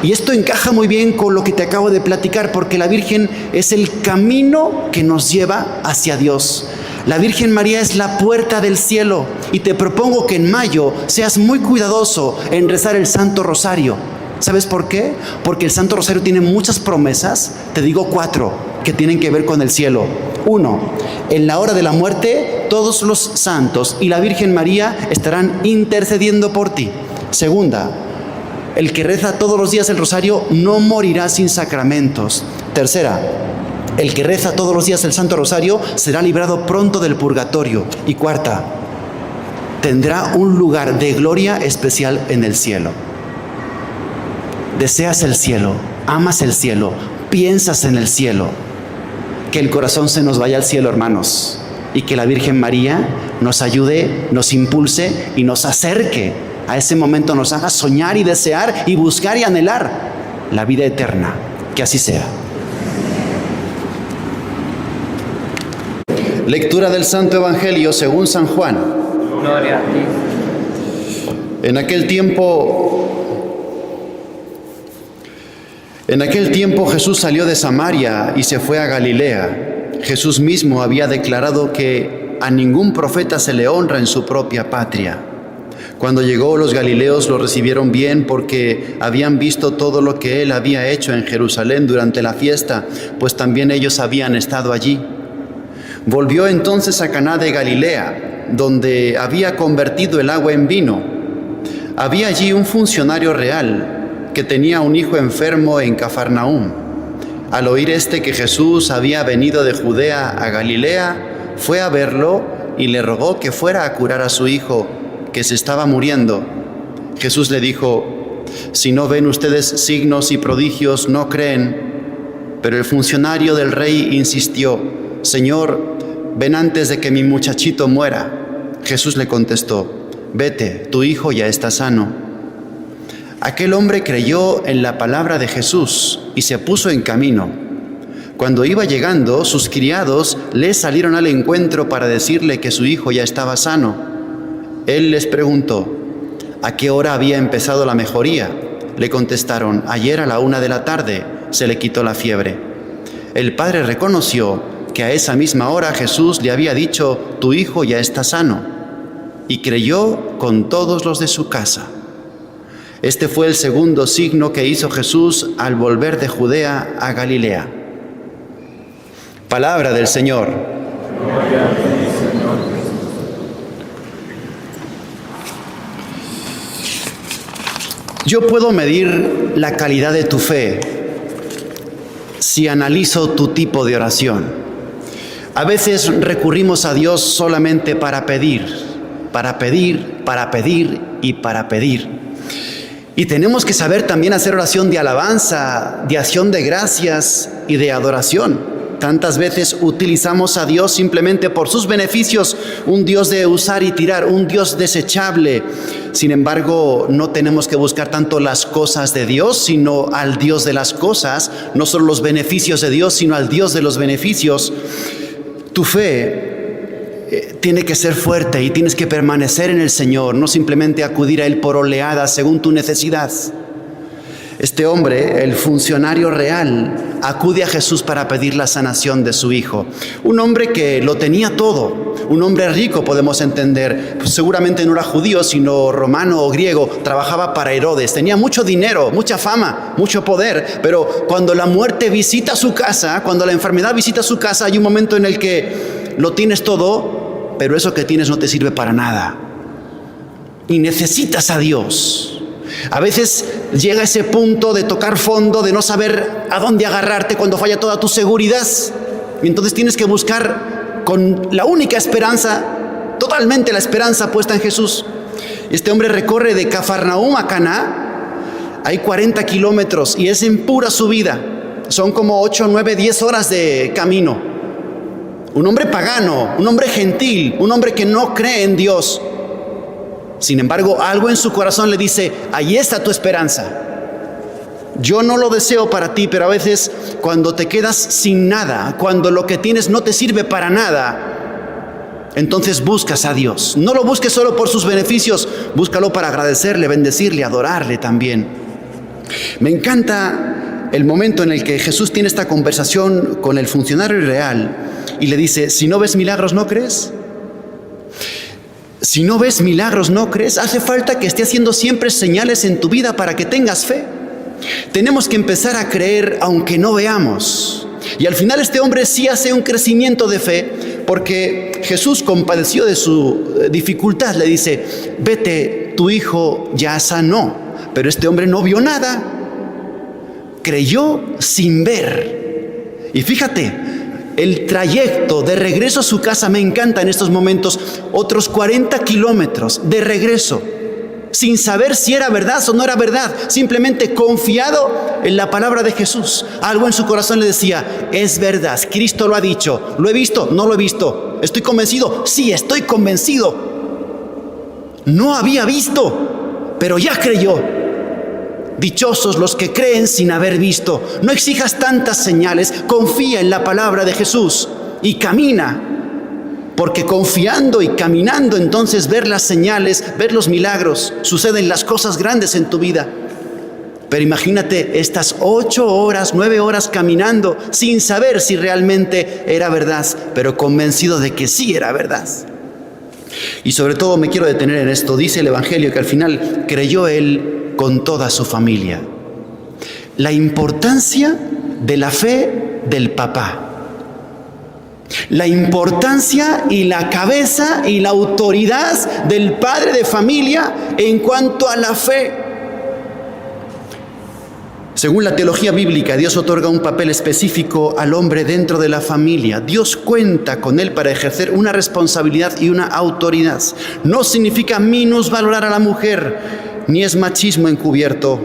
Y esto encaja muy bien con lo que te acabo de platicar, porque la Virgen es el camino que nos lleva hacia Dios. La Virgen María es la puerta del cielo, y te propongo que en mayo seas muy cuidadoso en rezar el Santo Rosario. ¿Sabes por qué? Porque el Santo Rosario tiene muchas promesas. Te digo 4 que tienen que ver con el cielo. 1. En la hora de la muerte, todos los santos y la Virgen María estarán intercediendo por ti. 2. El que reza todos los días el rosario no morirá sin sacramentos. 3. El que reza todos los días el Santo Rosario será librado pronto del purgatorio. Y 4. Tendrá un lugar de gloria especial en el cielo. Deseas el cielo, amas el cielo, piensas en el cielo. Que el corazón se nos vaya al cielo, hermanos, y que la Virgen María nos ayude, nos impulse y nos acerque a ese momento, nos haga soñar y desear y buscar y anhelar la vida eterna. Que así sea. Lectura del Santo Evangelio según San Juan. Gloria a ti. En aquel tiempo Jesús salió de Samaria y se fue a Galilea. Jesús mismo había declarado que a ningún profeta se le honra en su propia patria. Cuando llegó, los galileos lo recibieron bien porque habían visto todo lo que él había hecho en Jerusalén durante la fiesta, pues también ellos habían estado allí. Volvió entonces a Caná de Galilea, donde había convertido el agua en vino. Había allí un funcionario real que tenía un hijo enfermo en Cafarnaúm. Al oír que Jesús había venido de Judea a Galilea, fue a verlo y le rogó que fuera a curar a su hijo, que se estaba muriendo. Jesús le dijo: si no ven ustedes signos y prodigios, no creen. Pero el funcionario del rey insistió: Señor, ven antes de que mi muchachito muera. Jesús le contestó: vete, tu hijo ya está sano. Aquel hombre creyó en la palabra de Jesús y se puso en camino. Cuando iba llegando, sus criados le salieron al encuentro para decirle que su hijo ya estaba sano. Él les preguntó: ¿a qué hora había empezado la mejoría? Le contestaron: ayer a la 1 p.m, se le quitó la fiebre. El padre reconoció que a esa misma hora Jesús le había dicho: tu hijo ya está sano, y creyó con todos los de su casa. Este fue el segundo signo que hizo Jesús al volver de Judea a Galilea. Palabra del Señor. Gloria a ti, Señor Jesús. Yo puedo medir la calidad de tu fe si analizo tu tipo de oración. A veces recurrimos a Dios solamente para pedir y para pedir. Y tenemos que saber también hacer oración de alabanza, de acción de gracias y de adoración. Tantas veces utilizamos a Dios simplemente por sus beneficios, un Dios de usar y tirar, un Dios desechable. Sin embargo, no tenemos que buscar tanto las cosas de Dios, sino al Dios de las cosas, no solo los beneficios de Dios, sino al Dios de los beneficios. Tu fe tiene que ser fuerte y tienes que permanecer en el Señor, no simplemente acudir a Él por oleadas según tu necesidad. Este hombre, el funcionario real, acude a Jesús para pedir la sanación de su hijo. Un hombre que lo tenía todo, un hombre rico, podemos entender. Pues seguramente no era judío, sino romano o griego. Trabajaba para Herodes, tenía mucho dinero, mucha fama, mucho poder. Pero cuando la muerte visita su casa, cuando la enfermedad visita su casa, hay un momento en el que lo tienes todo, pero eso que tienes no te sirve para nada. Y necesitas a Dios. A veces llega ese punto de tocar fondo, de no saber a dónde agarrarte cuando falla toda tu seguridad. Y entonces tienes que buscar con la única esperanza, totalmente la esperanza puesta en Jesús. Este hombre recorre de Cafarnaúm a Caná. Hay 40 kilómetros y es en pura subida. Son como 8, 9, 10 horas de camino. Un hombre pagano, un hombre gentil, un hombre que no cree en Dios. Sin embargo, algo en su corazón le dice: ahí está tu esperanza. Yo no lo deseo para ti, pero a veces cuando te quedas sin nada, cuando lo que tienes no te sirve para nada, entonces buscas a Dios. No lo busques solo por sus beneficios, búscalo para agradecerle, bendecirle, adorarle también. Me encanta el momento en el que Jesús tiene esta conversación con el funcionario real y le dice: si no ves milagros, ¿no crees? Si no ves milagros, ¿no crees? Hace falta que esté haciendo siempre señales en tu vida para que tengas fe. Tenemos que empezar a creer aunque no veamos. Y al final este hombre sí hace un crecimiento de fe, porque Jesús, compadecido de su dificultad, le dice: vete, tu hijo ya sanó. Pero este hombre no vio nada. Creyó sin ver. Y fíjate, el trayecto de regreso a su casa me encanta en estos momentos. Otros 40 kilómetros de regreso, sin saber si era verdad o no era verdad, simplemente confiado en la palabra de Jesús. Algo en su corazón le decía: es verdad, Cristo lo ha dicho. ¿Lo he visto? No lo he visto. ¿Estoy convencido? Sí, estoy convencido. No había visto, pero ya creyó. Dichosos los que creen sin haber visto. No exijas tantas señales, confía en la palabra de Jesús y camina, porque confiando y caminando entonces ver las señales, ver los milagros, suceden las cosas grandes en tu vida. Pero imagínate estas 8 horas, 9 horas caminando sin saber si realmente era verdad, pero convencido de que sí era verdad. Y sobre todo me quiero detener en esto. Dice el Evangelio que al final creyó él con toda su familia. La importancia de la fe del papá. La importancia y la cabeza y la autoridad del padre de familia en cuanto a la fe. Según la teología bíblica, Dios otorga un papel específico al hombre dentro de la familia. Dios cuenta con él para ejercer una responsabilidad y una autoridad. No significa minusvalorar a la mujer, ni es machismo encubierto,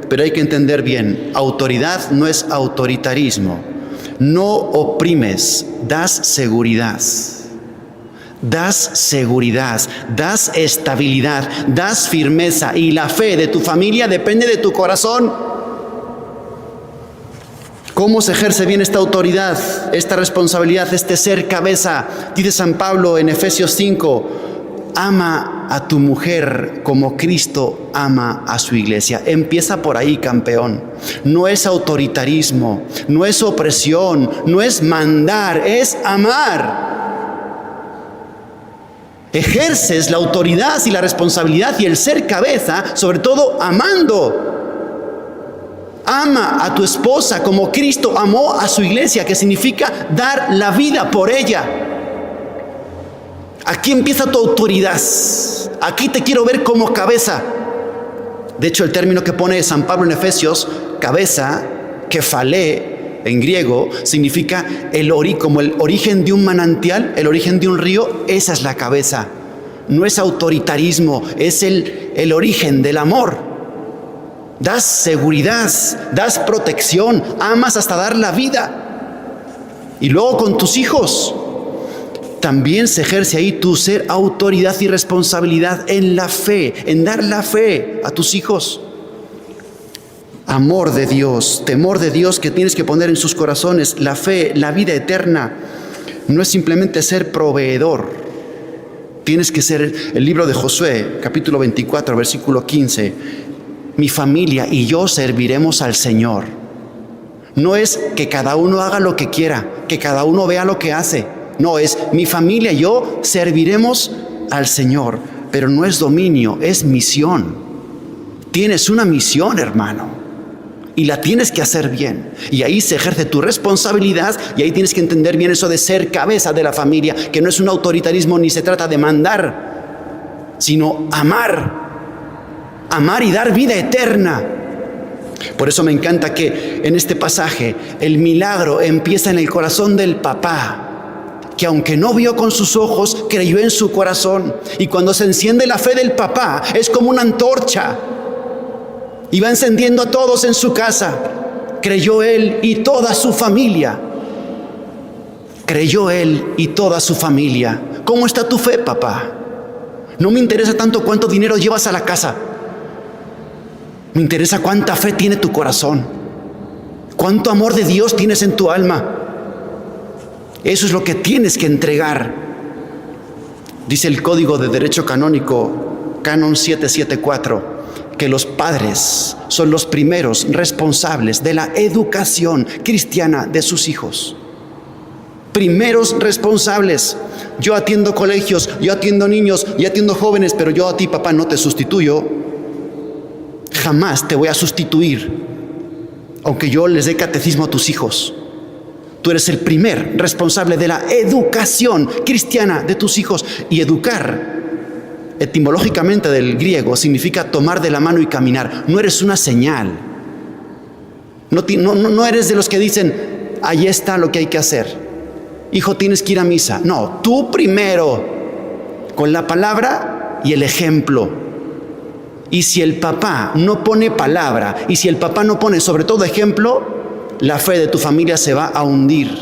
pero hay que entender bien, autoridad no es autoritarismo. No oprimes, das seguridad. das seguridad, das estabilidad, das firmeza, y la fe de tu familia depende de tu corazón. ¿Cómo se ejerce bien esta autoridad, esta responsabilidad, este ser cabeza? Dice San Pablo en Efesios 5, ama a tu mujer como Cristo ama a su iglesia. Empieza por ahí, campeón. No es autoritarismo, no es opresión, no es mandar, es amar. Ejerces la autoridad y la responsabilidad y el ser cabeza, sobre todo amando. Ama a tu esposa como Cristo amó a su iglesia, que significa dar la vida por ella. Aquí empieza tu autoridad. Aquí te quiero ver como cabeza. De hecho, el término que pone San Pablo en Efesios, cabeza, kefalé, en griego, significa como el origen de un manantial, el origen de un río. Esa es la cabeza. No es autoritarismo, es el origen del amor. Das seguridad, das protección, amas hasta dar la vida. Y luego con tus hijos también se ejerce ahí tu ser autoridad y responsabilidad en la fe, en dar la fe a tus hijos. Amor de Dios, temor de Dios que tienes que poner en sus corazones, la fe, la vida eterna. No es simplemente ser proveedor. Tienes que ser, el libro de Josué, capítulo 24, versículo 15. Mi familia y yo serviremos al Señor. No es que cada uno haga lo que quiera, que cada uno vea lo que hace. No, es mi familia y yo serviremos al Señor. Pero no es dominio, es misión. Tienes una misión, hermano, y la tienes que hacer bien. Y ahí se ejerce tu responsabilidad, y ahí tienes que entender bien eso de ser cabeza de la familia, que no es un autoritarismo ni se trata de mandar, sino amar. Amar y dar vida eterna. Por eso me encanta que en este pasaje el milagro empieza en el corazón del papá, que aunque no vio con sus ojos, creyó en su corazón. Y cuando se enciende la fe del papá, es como una antorcha, y va encendiendo a todos en su casa. Creyó él y toda su familia. Creyó él y toda su familia. ¿Cómo está tu fe, papá? No me interesa tanto cuánto dinero llevas a la casa. Me interesa cuánta fe tiene tu corazón, cuánto amor de Dios tienes en tu alma. Eso es lo que tienes que entregar. Dice el Código de Derecho Canónico, Canon 774, que los padres son los primeros responsables de la educación cristiana de sus hijos. Primeros responsables. Yo atiendo colegios, yo atiendo niños, yo atiendo jóvenes, pero yo a ti, papá, no te sustituyo. Jamás te voy a sustituir, aunque yo les dé catecismo a tus hijos. Tú eres el primer responsable de la educación cristiana de tus hijos. Y educar, etimológicamente del griego, significa tomar de la mano y caminar. No eres una señal. No eres de los que dicen, ahí está lo que hay que hacer. Hijo, tienes que ir a misa. No, tú primero, con la palabra y el ejemplo. Y si el papá no pone palabra, y si el papá no pone sobre todo ejemplo, la fe de tu familia se va a hundir.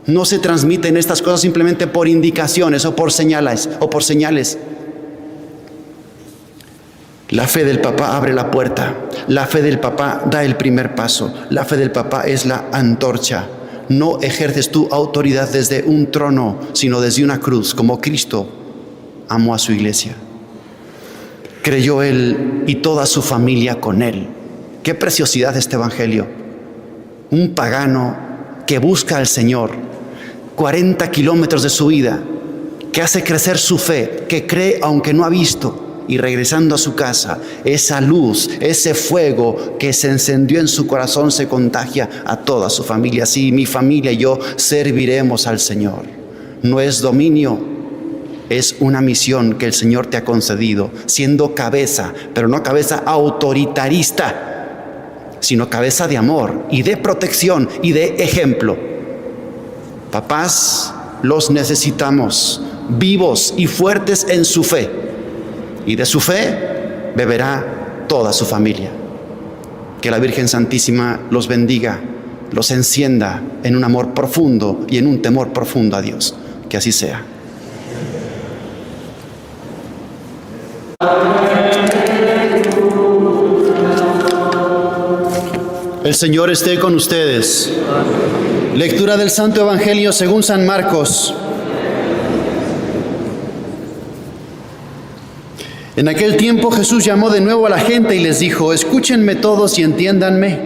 No se transmiten estas cosas simplemente por indicaciones o por señales. La fe del papá abre la puerta. La fe del papá da el primer paso. La fe del papá es la antorcha. No ejerces tu autoridad desde un trono, sino desde una cruz, como Cristo amó a su iglesia. Creyó él y toda su familia con él. Qué preciosidad este evangelio. Un pagano que busca al Señor, 40 kilómetros de su vida, que hace crecer su fe, que cree aunque no ha visto, y regresando a su casa, esa luz, ese fuego que se encendió en su corazón se contagia a toda su familia. Sí, mi familia y yo serviremos al Señor. No es dominio, es una misión que el Señor te ha concedido, siendo cabeza, pero no cabeza autoritarista, sino cabeza de amor y de protección y de ejemplo. Papás, los necesitamos vivos y fuertes en su fe, y de su fe beberá toda su familia. Que la Virgen Santísima los bendiga, los encienda en un amor profundo y en un temor profundo a Dios. Que así sea. El Señor esté con ustedes. Lectura del Santo Evangelio según San Marcos. En aquel tiempo Jesús llamó de nuevo a la gente y les dijo: escúchenme todos y entiéndanme.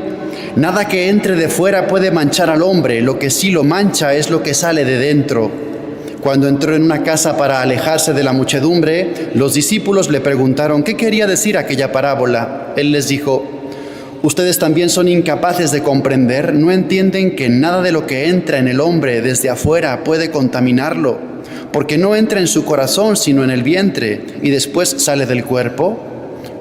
Nada que entre de fuera puede manchar al hombre, lo que sí lo mancha es lo que sale de dentro. Cuando entró en una casa para alejarse de la muchedumbre, los discípulos le preguntaron qué quería decir aquella parábola. Él les dijo: ¿ustedes también son incapaces de comprender? ¿No entienden que nada de lo que entra en el hombre desde afuera puede contaminarlo? Porque no entra en su corazón, sino en el vientre, y después sale del cuerpo.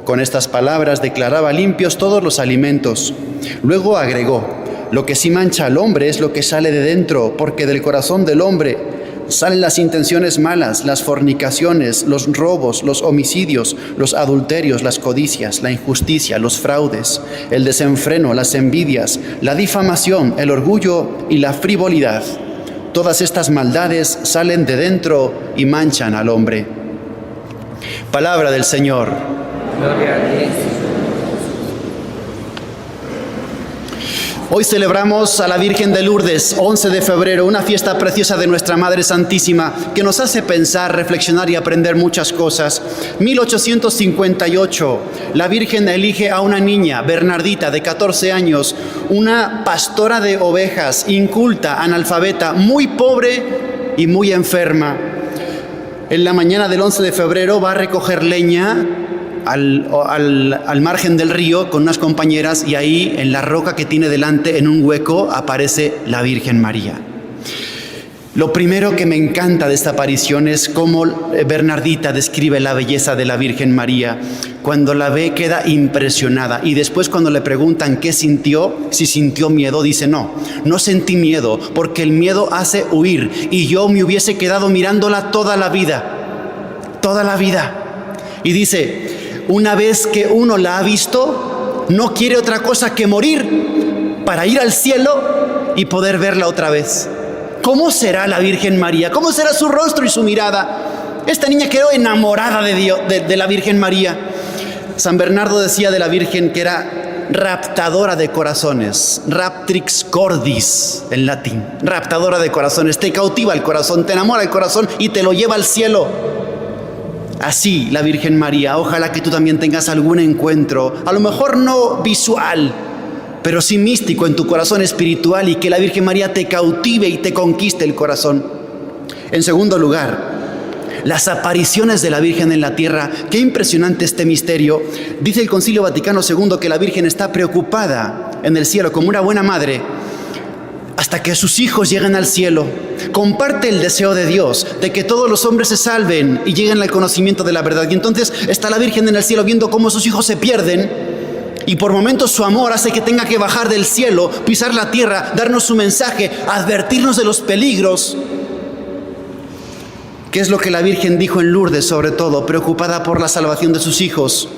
Con estas palabras declaraba limpios todos los alimentos. Luego agregó: lo que sí mancha al hombre es lo que sale de dentro, porque del corazón del hombre salen las intenciones malas, las fornicaciones, los robos, los homicidios, los adulterios, las codicias, la injusticia, los fraudes, el desenfreno, las envidias, la difamación, el orgullo y la frivolidad. Todas estas maldades salen de dentro y manchan al hombre. Palabra del Señor. Gloria a ti. Hoy celebramos a la Virgen de Lourdes, 11 de febrero, una fiesta preciosa de nuestra Madre Santísima que nos hace pensar, reflexionar y aprender muchas cosas. 1858, la Virgen elige a una niña, Bernardita, de 14 años, una pastora de ovejas, inculta, analfabeta, muy pobre y muy enferma. En la mañana del 11 de febrero va a recoger leña al margen del río con unas compañeras, y ahí en la roca que tiene delante, en un hueco, aparece la Virgen María. Lo primero que me encanta de esta aparición es cómo Bernardita describe la belleza de la Virgen María. Cuando la ve queda impresionada, y después cuando le preguntan qué sintió, si sintió miedo, dice: no sentí miedo, porque el miedo hace huir, y yo me hubiese quedado mirándola toda la vida. Y dice: una vez que uno la ha visto, no quiere otra cosa que morir para ir al cielo y poder verla otra vez. ¿Cómo será la Virgen María? ¿Cómo será su rostro y su mirada? Esta niña quedó enamorada de Dios, de la Virgen María. San Bernardo decía de la Virgen que era raptadora de corazones, raptrix cordis en latín, raptadora de corazones. Te cautiva el corazón, te enamora el corazón y te lo lleva al cielo. Así la Virgen María. Ojalá que tú también tengas algún encuentro, a lo mejor no visual, pero sí místico en tu corazón espiritual, y que la Virgen María te cautive y te conquiste el corazón. En segundo lugar, las apariciones de la Virgen en la tierra. Qué impresionante este misterio. Dice el Concilio Vaticano II que la Virgen está preocupada en el cielo como una buena madre hasta que sus hijos lleguen al cielo. Comparte el deseo de Dios de que todos los hombres se salven y lleguen al conocimiento de la verdad. Y entonces está la Virgen en el cielo viendo cómo sus hijos se pierden, y por momentos su amor hace que tenga que bajar del cielo, pisar la tierra, darnos su mensaje, advertirnos de los peligros. ¿Qué es lo que la Virgen dijo en Lourdes, sobre todo? Preocupada por la salvación de sus hijos.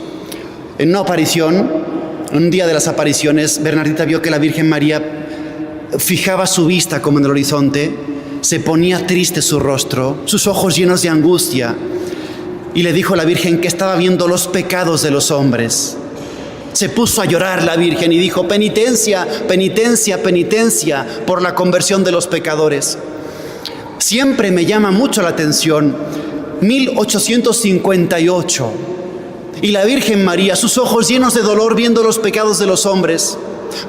En una aparición, un día de las apariciones, Bernardita vio que la Virgen María fijaba su vista como en el horizonte, se ponía triste su rostro, sus ojos llenos de angustia, y le dijo a la Virgen que estaba viendo los pecados de los hombres. Se puso a llorar la Virgen y dijo: penitencia, penitencia, penitencia por la conversión de los pecadores. Siempre me llama mucho la atención 1858, y la Virgen María, sus ojos llenos de dolor viendo los pecados de los hombres.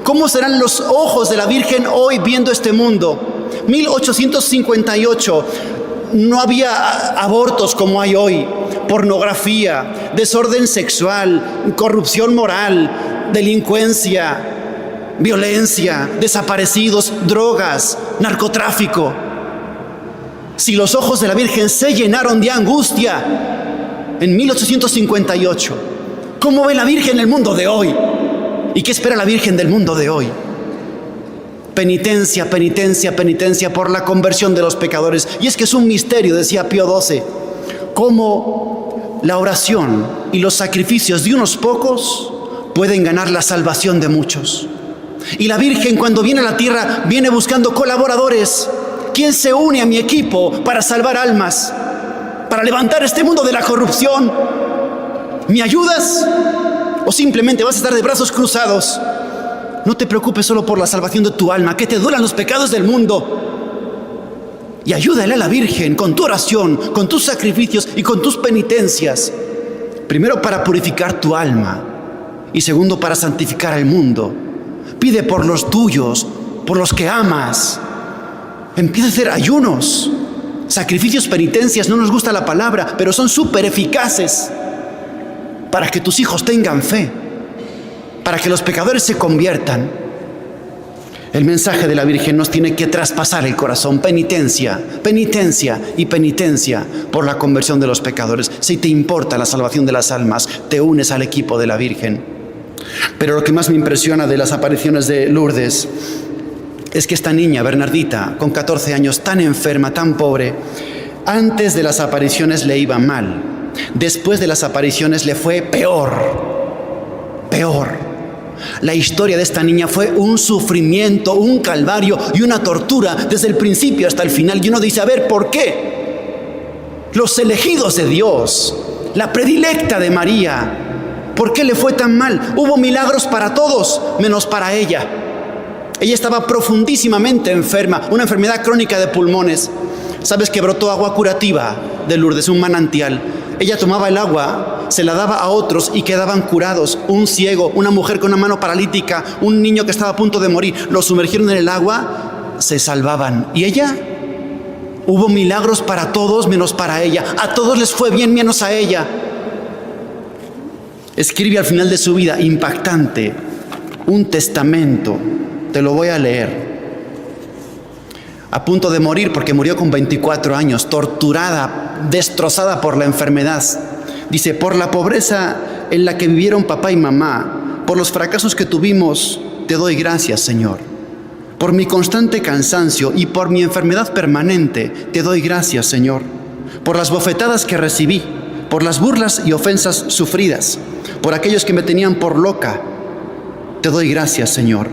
¿Cómo serán los ojos de la Virgen hoy viendo este mundo? 1858, no había abortos como hay hoy, pornografía, desorden sexual, corrupción moral, delincuencia, violencia, desaparecidos, drogas, narcotráfico. Si los ojos de la Virgen se llenaron de angustia en 1858, ¿cómo ve la Virgen el mundo de hoy? ¿Y qué espera la Virgen del mundo de hoy? Penitencia, penitencia, penitencia por la conversión de los pecadores. Y es que es un misterio, decía Pío XII, cómo la oración y los sacrificios de unos pocos pueden ganar la salvación de muchos. Y la Virgen, cuando viene a la tierra, viene buscando colaboradores. ¿Quién se une a mi equipo para salvar almas? Para levantar este mundo de la corrupción. ¿Me ayudas? ¿O simplemente vas a estar de brazos cruzados? No te preocupes solo por la salvación de tu alma, que te duelan los pecados del mundo. Y ayúdale a la Virgen con tu oración, con tus sacrificios y con tus penitencias. Primero para purificar tu alma y segundo para santificar al mundo. Pide por los tuyos, por los que amas. Empieza a hacer ayunos, sacrificios, penitencias. No nos gusta la palabra, pero son súper eficaces para que tus hijos tengan fe, para que los pecadores se conviertan. El mensaje de la Virgen nos tiene que traspasar el corazón. Penitencia, penitencia y penitencia por la conversión de los pecadores. Si te importa la salvación de las almas, te unes al equipo de la Virgen. Pero lo que más me impresiona de las apariciones de Lourdes es que esta niña, Bernardita, con 14 años, tan enferma, tan pobre, antes de las apariciones le iba mal. Después de las apariciones le fue peor. La historia de esta niña fue un sufrimiento, un calvario y una tortura desde el principio hasta el final. Y uno dice, a ver, ¿por qué? Los elegidos de Dios, la predilecta de María, ¿por qué le fue tan mal? Hubo milagros para todos, menos para ella. Ella estaba profundísimamente enferma, una enfermedad crónica de pulmones. ¿Sabes que brotó agua curativa de Lourdes, un manantial? Ella tomaba el agua, se la daba a otros y quedaban curados. Un ciego, una mujer con una mano paralítica, un niño que estaba a punto de morir, lo sumergieron en el agua, se salvaban. ¿Y ella? Hubo milagros para todos menos para ella. A todos les fue bien menos a ella. Escribe al final de su vida, impactante, un testamento. Te lo voy a leer. A punto de morir, porque murió con 24 años, torturada, destrozada por la enfermedad. Dice, por la pobreza en la que vivieron papá y mamá, por los fracasos que tuvimos, te doy gracias, Señor. Por mi constante cansancio y por mi enfermedad permanente, te doy gracias, Señor. Por las bofetadas que recibí, por las burlas y ofensas sufridas, por aquellos que me tenían por loca, te doy gracias, Señor.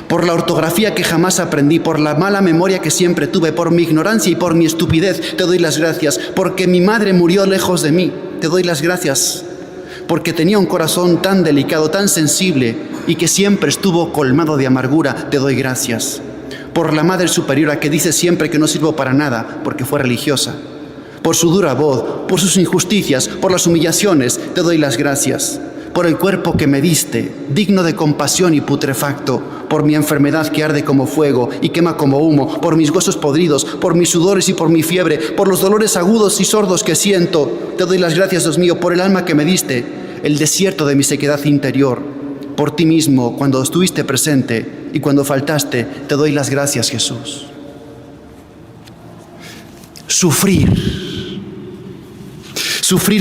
Por la ortografía que jamás aprendí, por la mala memoria que siempre tuve, por mi ignorancia y por mi estupidez, te doy las gracias. Porque mi madre murió lejos de mí, te doy las gracias. Porque tenía un corazón tan delicado, tan sensible y que siempre estuvo colmado de amargura, te doy gracias. Por la Madre Superiora que dice siempre que no sirvo para nada porque fue religiosa. Por su dura voz, por sus injusticias, por las humillaciones, te doy las gracias. Por el cuerpo que me diste, digno de compasión y putrefacto, por mi enfermedad que arde como fuego y quema como humo, por mis huesos podridos, por mis sudores y por mi fiebre, por los dolores agudos y sordos que siento, te doy las gracias, Dios mío, por el alma que me diste, el desierto de mi sequedad interior, por ti mismo, cuando estuviste presente y cuando faltaste, te doy las gracias, Jesús. Sufrir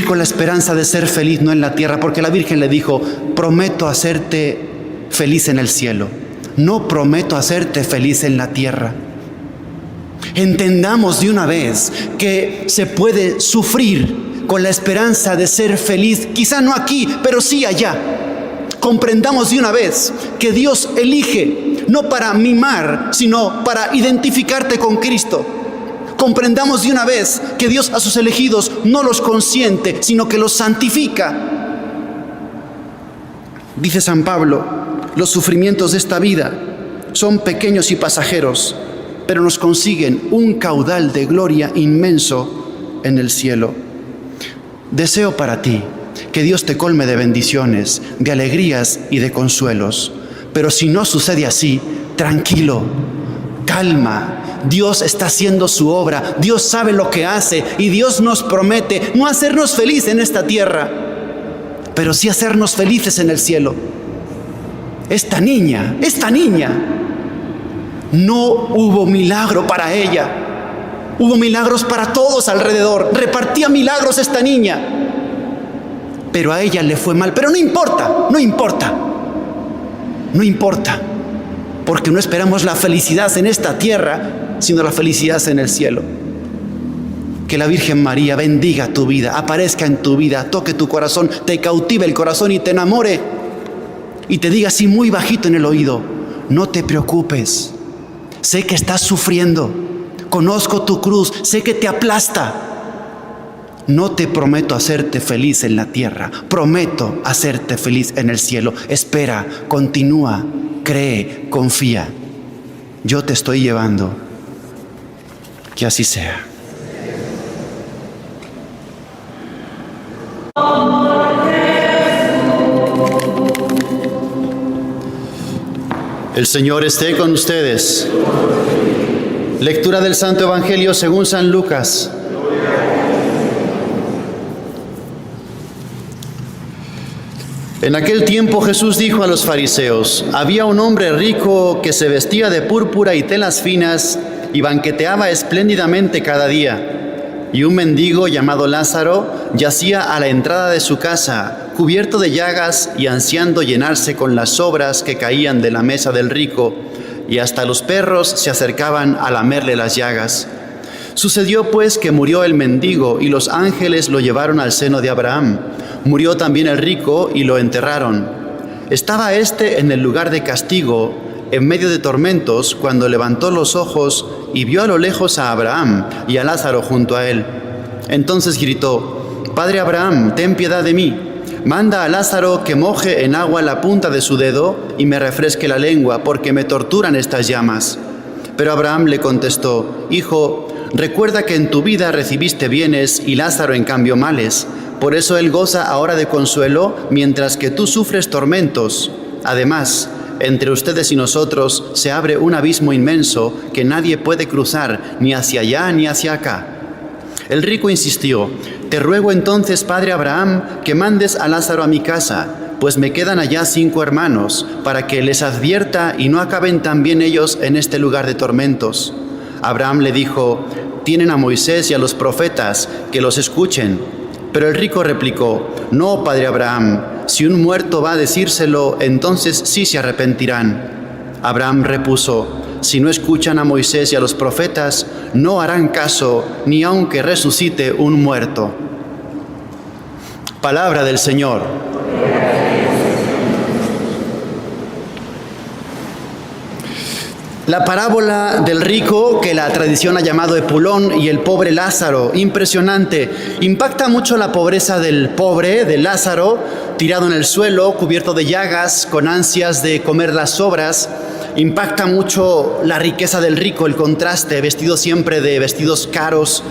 con la esperanza de ser feliz, no en la tierra, porque la Virgen le dijo, prometo hacerte feliz en el cielo, no prometo hacerte feliz en la tierra. Entendamos de una vez que se puede sufrir con la esperanza de ser feliz, quizá no aquí, pero sí allá. Comprendamos de una vez que Dios elige, no para mimar, sino para identificarte con Cristo. Comprendamos de una vez que Dios a sus elegidos no los consiente, sino que los santifica. Dice San Pablo, los sufrimientos de esta vida son pequeños y pasajeros, pero nos consiguen un caudal de gloria inmenso en el cielo. Deseo para ti que Dios te colme de bendiciones, de alegrías y de consuelos. Pero si no sucede así, tranquilo, calma. Dios está haciendo su obra, Dios sabe lo que hace y Dios nos promete no hacernos felices en esta tierra, pero sí hacernos felices en el cielo. Esta niña, no hubo milagro para ella, hubo milagros para todos alrededor, repartía milagros esta niña, pero a ella le fue mal. Pero no importa, porque no esperamos la felicidad en esta tierra, sino la felicidad en el cielo. Que la Virgen María bendiga tu vida, aparezca en tu vida, toque tu corazón, te cautive el corazón y te enamore, y te diga así muy bajito en el oído, no te preocupes, sé que estás sufriendo, conozco tu cruz, sé que te aplasta, no te prometo hacerte feliz en la tierra, prometo hacerte feliz en el cielo. Espera, continúa, cree, confía. Yo te estoy llevando. Que así sea. El Señor esté con ustedes. Lectura del Santo Evangelio según San Lucas. En aquel tiempo Jesús dijo a los fariseos: había un hombre rico que se vestía de púrpura y telas finas y banqueteaba espléndidamente cada día. Y un mendigo llamado Lázaro yacía a la entrada de su casa, cubierto de llagas y ansiando llenarse con las sobras que caían de la mesa del rico, y hasta los perros se acercaban a lamerle las llagas. Sucedió pues que murió el mendigo y los ángeles lo llevaron al seno de Abraham. Murió también el rico y lo enterraron. Estaba éste en el lugar de castigo, en medio de tormentos, cuando levantó los ojos y vio a lo lejos a Abraham y a Lázaro junto a él. Entonces gritó: Padre Abraham, ten piedad de mí. Manda a Lázaro que moje en agua la punta de su dedo y me refresque la lengua, porque me torturan estas llamas. Pero Abraham le contestó: Hijo, recuerda que en tu vida recibiste bienes y Lázaro en cambio males. Por eso él goza ahora de consuelo, mientras que tú sufres tormentos. Además, entre ustedes y nosotros se abre un abismo inmenso que nadie puede cruzar, ni hacia allá ni hacia acá. El rico insistió: Te ruego entonces, padre Abraham, que mandes a Lázaro a mi casa, pues me quedan allá 5 hermanos, para que les advierta y no acaben también ellos en este lugar de tormentos. Abraham le dijo: Tienen a Moisés y a los profetas, que los escuchen. Pero el rico replicó: No, padre Abraham, si un muerto va a decírselo, entonces sí se arrepentirán. Abraham repuso: Si no escuchan a Moisés y a los profetas, no harán caso, ni aunque resucite un muerto. Palabra del Señor. La parábola del rico, que la tradición ha llamado Epulón, y el pobre Lázaro, impresionante. Impacta mucho la pobreza del pobre, de Lázaro, tirado en el suelo, cubierto de llagas, con ansias de comer las sobras. Impacta mucho la riqueza del rico, el contraste, vestido siempre de vestidos caros,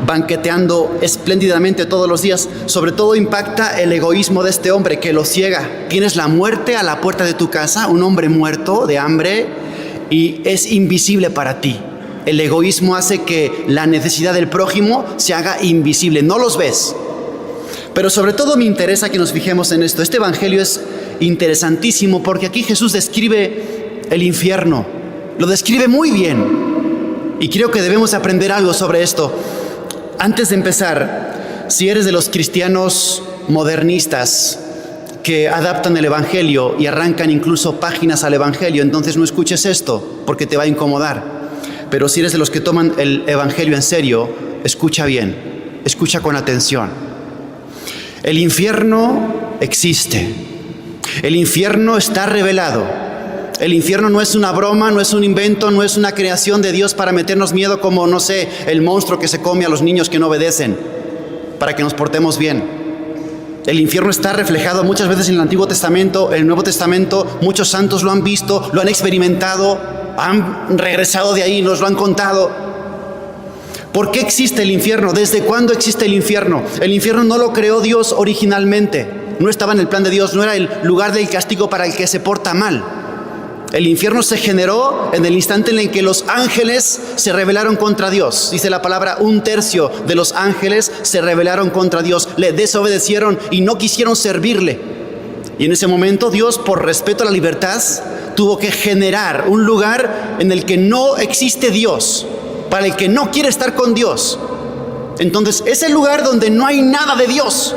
banqueteando espléndidamente todos los días. Sobre todo impacta el egoísmo de este hombre que lo ciega. Tienes la muerte a la puerta de tu casa, un hombre muerto de hambre, y es invisible para ti. El egoísmo hace que la necesidad del prójimo se haga invisible, no los ves. Pero sobre todo me interesa que nos fijemos en esto. Este evangelio es interesantísimo porque aquí Jesús describe el infierno, lo describe muy bien, y creo que debemos aprender algo sobre esto. Antes de empezar, si eres de los cristianos modernistas que adaptan el evangelio y arrancan incluso páginas al evangelio, entonces no escuches esto porque te va a incomodar. Pero si eres de los que toman el evangelio en serio, escucha bien, escucha con atención. El infierno existe, el infierno está revelado. El infierno no es una broma, no es un invento, no es una creación de Dios para meternos miedo como, no sé, el monstruo que se come a los niños que no obedecen, para que nos portemos bien. El infierno está reflejado muchas veces en el Antiguo Testamento, en el Nuevo Testamento. Muchos santos lo han visto, lo han experimentado, han regresado de ahí y nos lo han contado. ¿Por qué existe el infierno? ¿Desde cuándo existe el infierno? El infierno no lo creó Dios originalmente. No estaba en el plan de Dios, no era el lugar del castigo para el que se porta mal. El infierno se generó en el instante en el que los ángeles se rebelaron contra Dios. Dice la palabra, 1/3 de los ángeles se rebelaron contra Dios, le desobedecieron y no quisieron servirle. Y en ese momento Dios, por respeto a la libertad, tuvo que generar un lugar en el que no existe Dios, para el que no quiere estar con Dios. Entonces es el lugar donde no hay nada de Dios,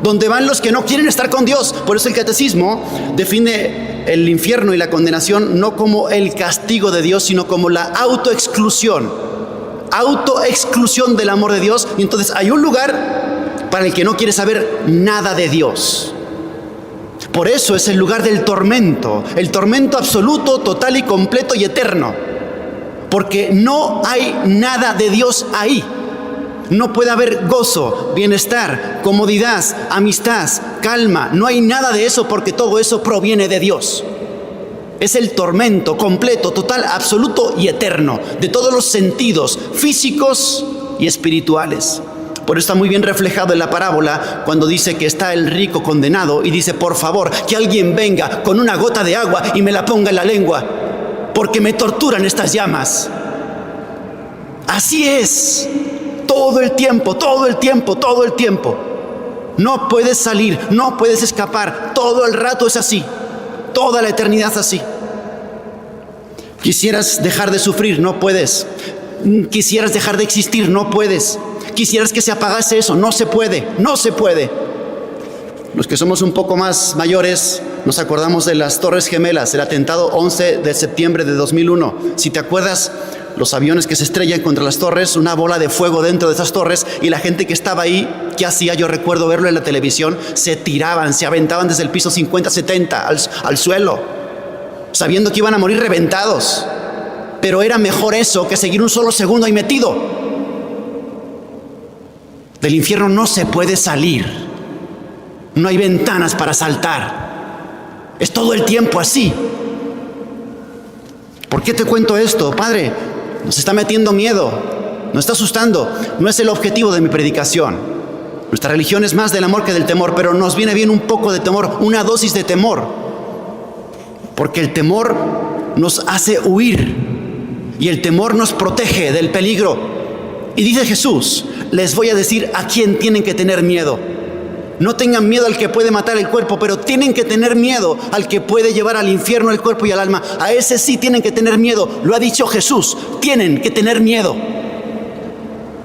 donde van los que no quieren estar con Dios. Por eso el catecismo define el infierno y la condenación no como el castigo de Dios, sino como la autoexclusión del amor de Dios. Y entonces hay un lugar para el que no quiere saber nada de Dios. Por eso es el lugar del tormento, el tormento absoluto, total y completo y eterno, porque no hay nada de Dios ahí. No puede haber gozo, bienestar, comodidad, amistad, calma. No hay nada de eso porque todo eso proviene de Dios. Es el tormento completo, total, absoluto y eterno de todos los sentidos físicos y espirituales. Por eso está muy bien reflejado en la parábola cuando dice que está el rico condenado y dice: por favor, que alguien venga con una gota de agua y me la ponga en la lengua, porque me torturan estas llamas. Así es. Todo el tiempo, todo el tiempo, todo el tiempo. No puedes salir, no puedes escapar. Todo el rato es así. Toda la eternidad así. Quisieras dejar de sufrir, no puedes. Quisieras dejar de existir, no puedes. Quisieras que se apagase eso, no se puede, no se puede. Los que somos un poco más mayores nos acordamos de las Torres Gemelas, el atentado 11 de septiembre de 2001. Si te acuerdas, los aviones que se estrellan contra las torres, una bola de fuego dentro de esas torres, y la gente que estaba ahí, ¿qué hacía? Yo recuerdo verlo en la televisión, se tiraban, se aventaban desde el piso 50, 70 al suelo, sabiendo que iban a morir reventados. Pero era mejor eso que seguir un solo segundo ahí metido. Del infierno no se puede salir. No hay ventanas para saltar. Es todo el tiempo así. ¿Por qué te cuento esto, Padre? Nos está metiendo miedo, nos está asustando. No es el objetivo de mi predicación. Nuestra religión es más del amor que del temor, pero nos viene bien un poco de temor, una dosis de temor. Porque el temor nos hace huir y el temor nos protege del peligro. Y dice Jesús: les voy a decir a quién tienen que tener miedo. No tengan miedo al que puede matar el cuerpo, pero tienen que tener miedo al que puede llevar al infierno el cuerpo y el alma. A ese sí tienen que tener miedo. Lo ha dicho Jesús. Tienen que tener miedo.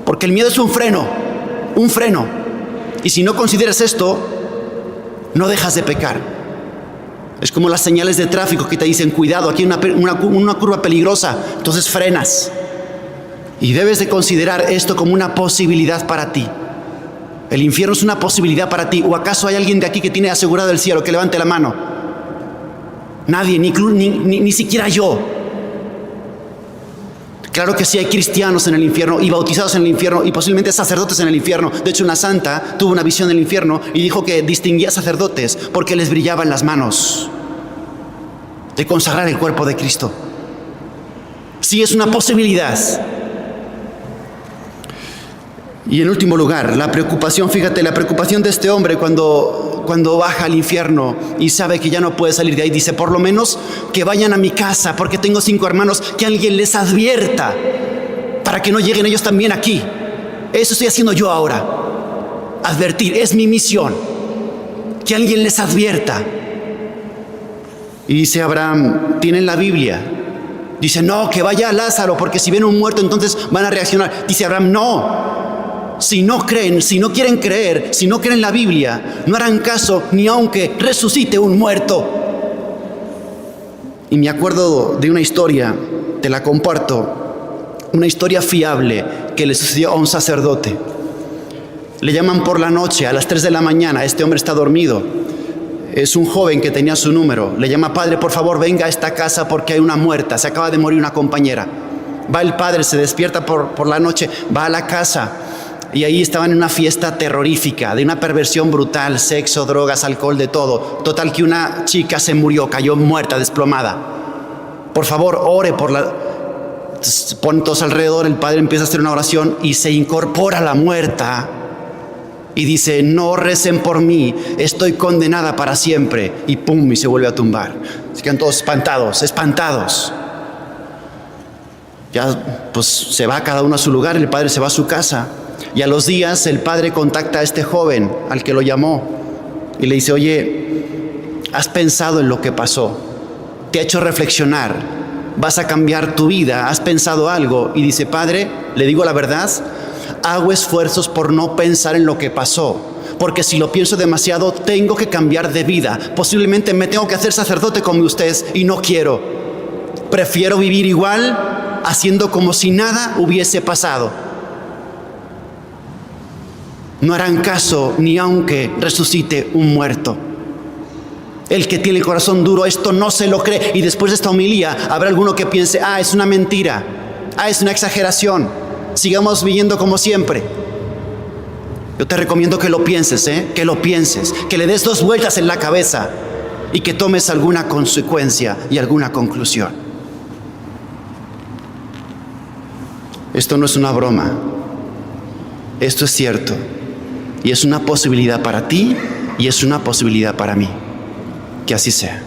Porque el miedo es un freno. Un freno. Y si no consideras esto, no dejas de pecar. Es como las señales de tráfico que te dicen: cuidado, aquí hay una curva peligrosa. Entonces frenas. Y debes de considerar esto como una posibilidad para ti. El infierno es una posibilidad para ti. ¿O acaso hay alguien de aquí que tiene asegurado el cielo? Que levante la mano. Nadie, ni siquiera yo. Claro que sí, hay cristianos en el infierno y bautizados en el infierno y posiblemente sacerdotes en el infierno. De hecho, una santa tuvo una visión del infierno y dijo que distinguía sacerdotes porque les brillaban las manos de consagrar el cuerpo de Cristo. Sí, es una posibilidad. Y en último lugar, la preocupación, fíjate, la preocupación de este hombre cuando baja al infierno y sabe que ya no puede salir de ahí. Dice: por lo menos que vayan a mi casa, porque tengo 5 hermanos, que alguien les advierta para que no lleguen ellos también aquí. Eso estoy haciendo yo ahora. Advertir, es mi misión. Que alguien les advierta. Y dice Abraham: tienen la Biblia. Dice: no, que vaya Lázaro, porque si ven un muerto entonces van a reaccionar. Dice Abraham: no. Si no creen, si no quieren creer, si no creen la Biblia, no harán caso ni aunque resucite un muerto. Y me acuerdo de una historia, te la comparto, una historia fiable que le sucedió a un sacerdote. Le llaman por la noche, a las 3 de la mañana, este hombre está dormido. Es un joven que tenía su número. Le llama: padre, por favor, venga a esta casa porque hay una muerta, se acaba de morir una compañera. Va el padre, se despierta por la noche, va a la casa. Y ahí estaban en una fiesta terrorífica, de una perversión brutal, sexo, drogas, alcohol, de todo. Total que una chica se murió, cayó muerta, desplomada. Por favor, ore por la... Ponen todos alrededor, el padre empieza a hacer una oración y se incorpora la muerta. Y dice: no recen por mí, estoy condenada para siempre. Y pum, y se vuelve a tumbar. Se quedan todos espantados. Ya pues se va cada uno a su lugar, el padre se va a su casa. Y a los días el padre contacta a este joven al que lo llamó y le dice: oye, ¿has pensado en lo que pasó? ¿Te ha hecho reflexionar? ¿Vas a cambiar tu vida? ¿Has pensado algo? Y dice: padre, le digo la verdad, hago esfuerzos por no pensar en lo que pasó, porque si lo pienso demasiado tengo que cambiar de vida. Posiblemente me tengo que hacer sacerdote como usted y no quiero. Prefiero vivir igual, haciendo como si nada hubiese pasado. No harán caso ni aunque resucite un muerto. El que tiene el corazón duro esto no se lo cree. Y después de esta homilía habrá alguno que piense: es una mentira, es una exageración, sigamos viviendo como siempre. Yo te recomiendo que lo pienses, que lo pienses, que le des 2 vueltas en la cabeza y que tomes alguna consecuencia y alguna conclusión. Esto no es una broma, esto es cierto y es una posibilidad para ti y es una posibilidad para mí. Que así sea.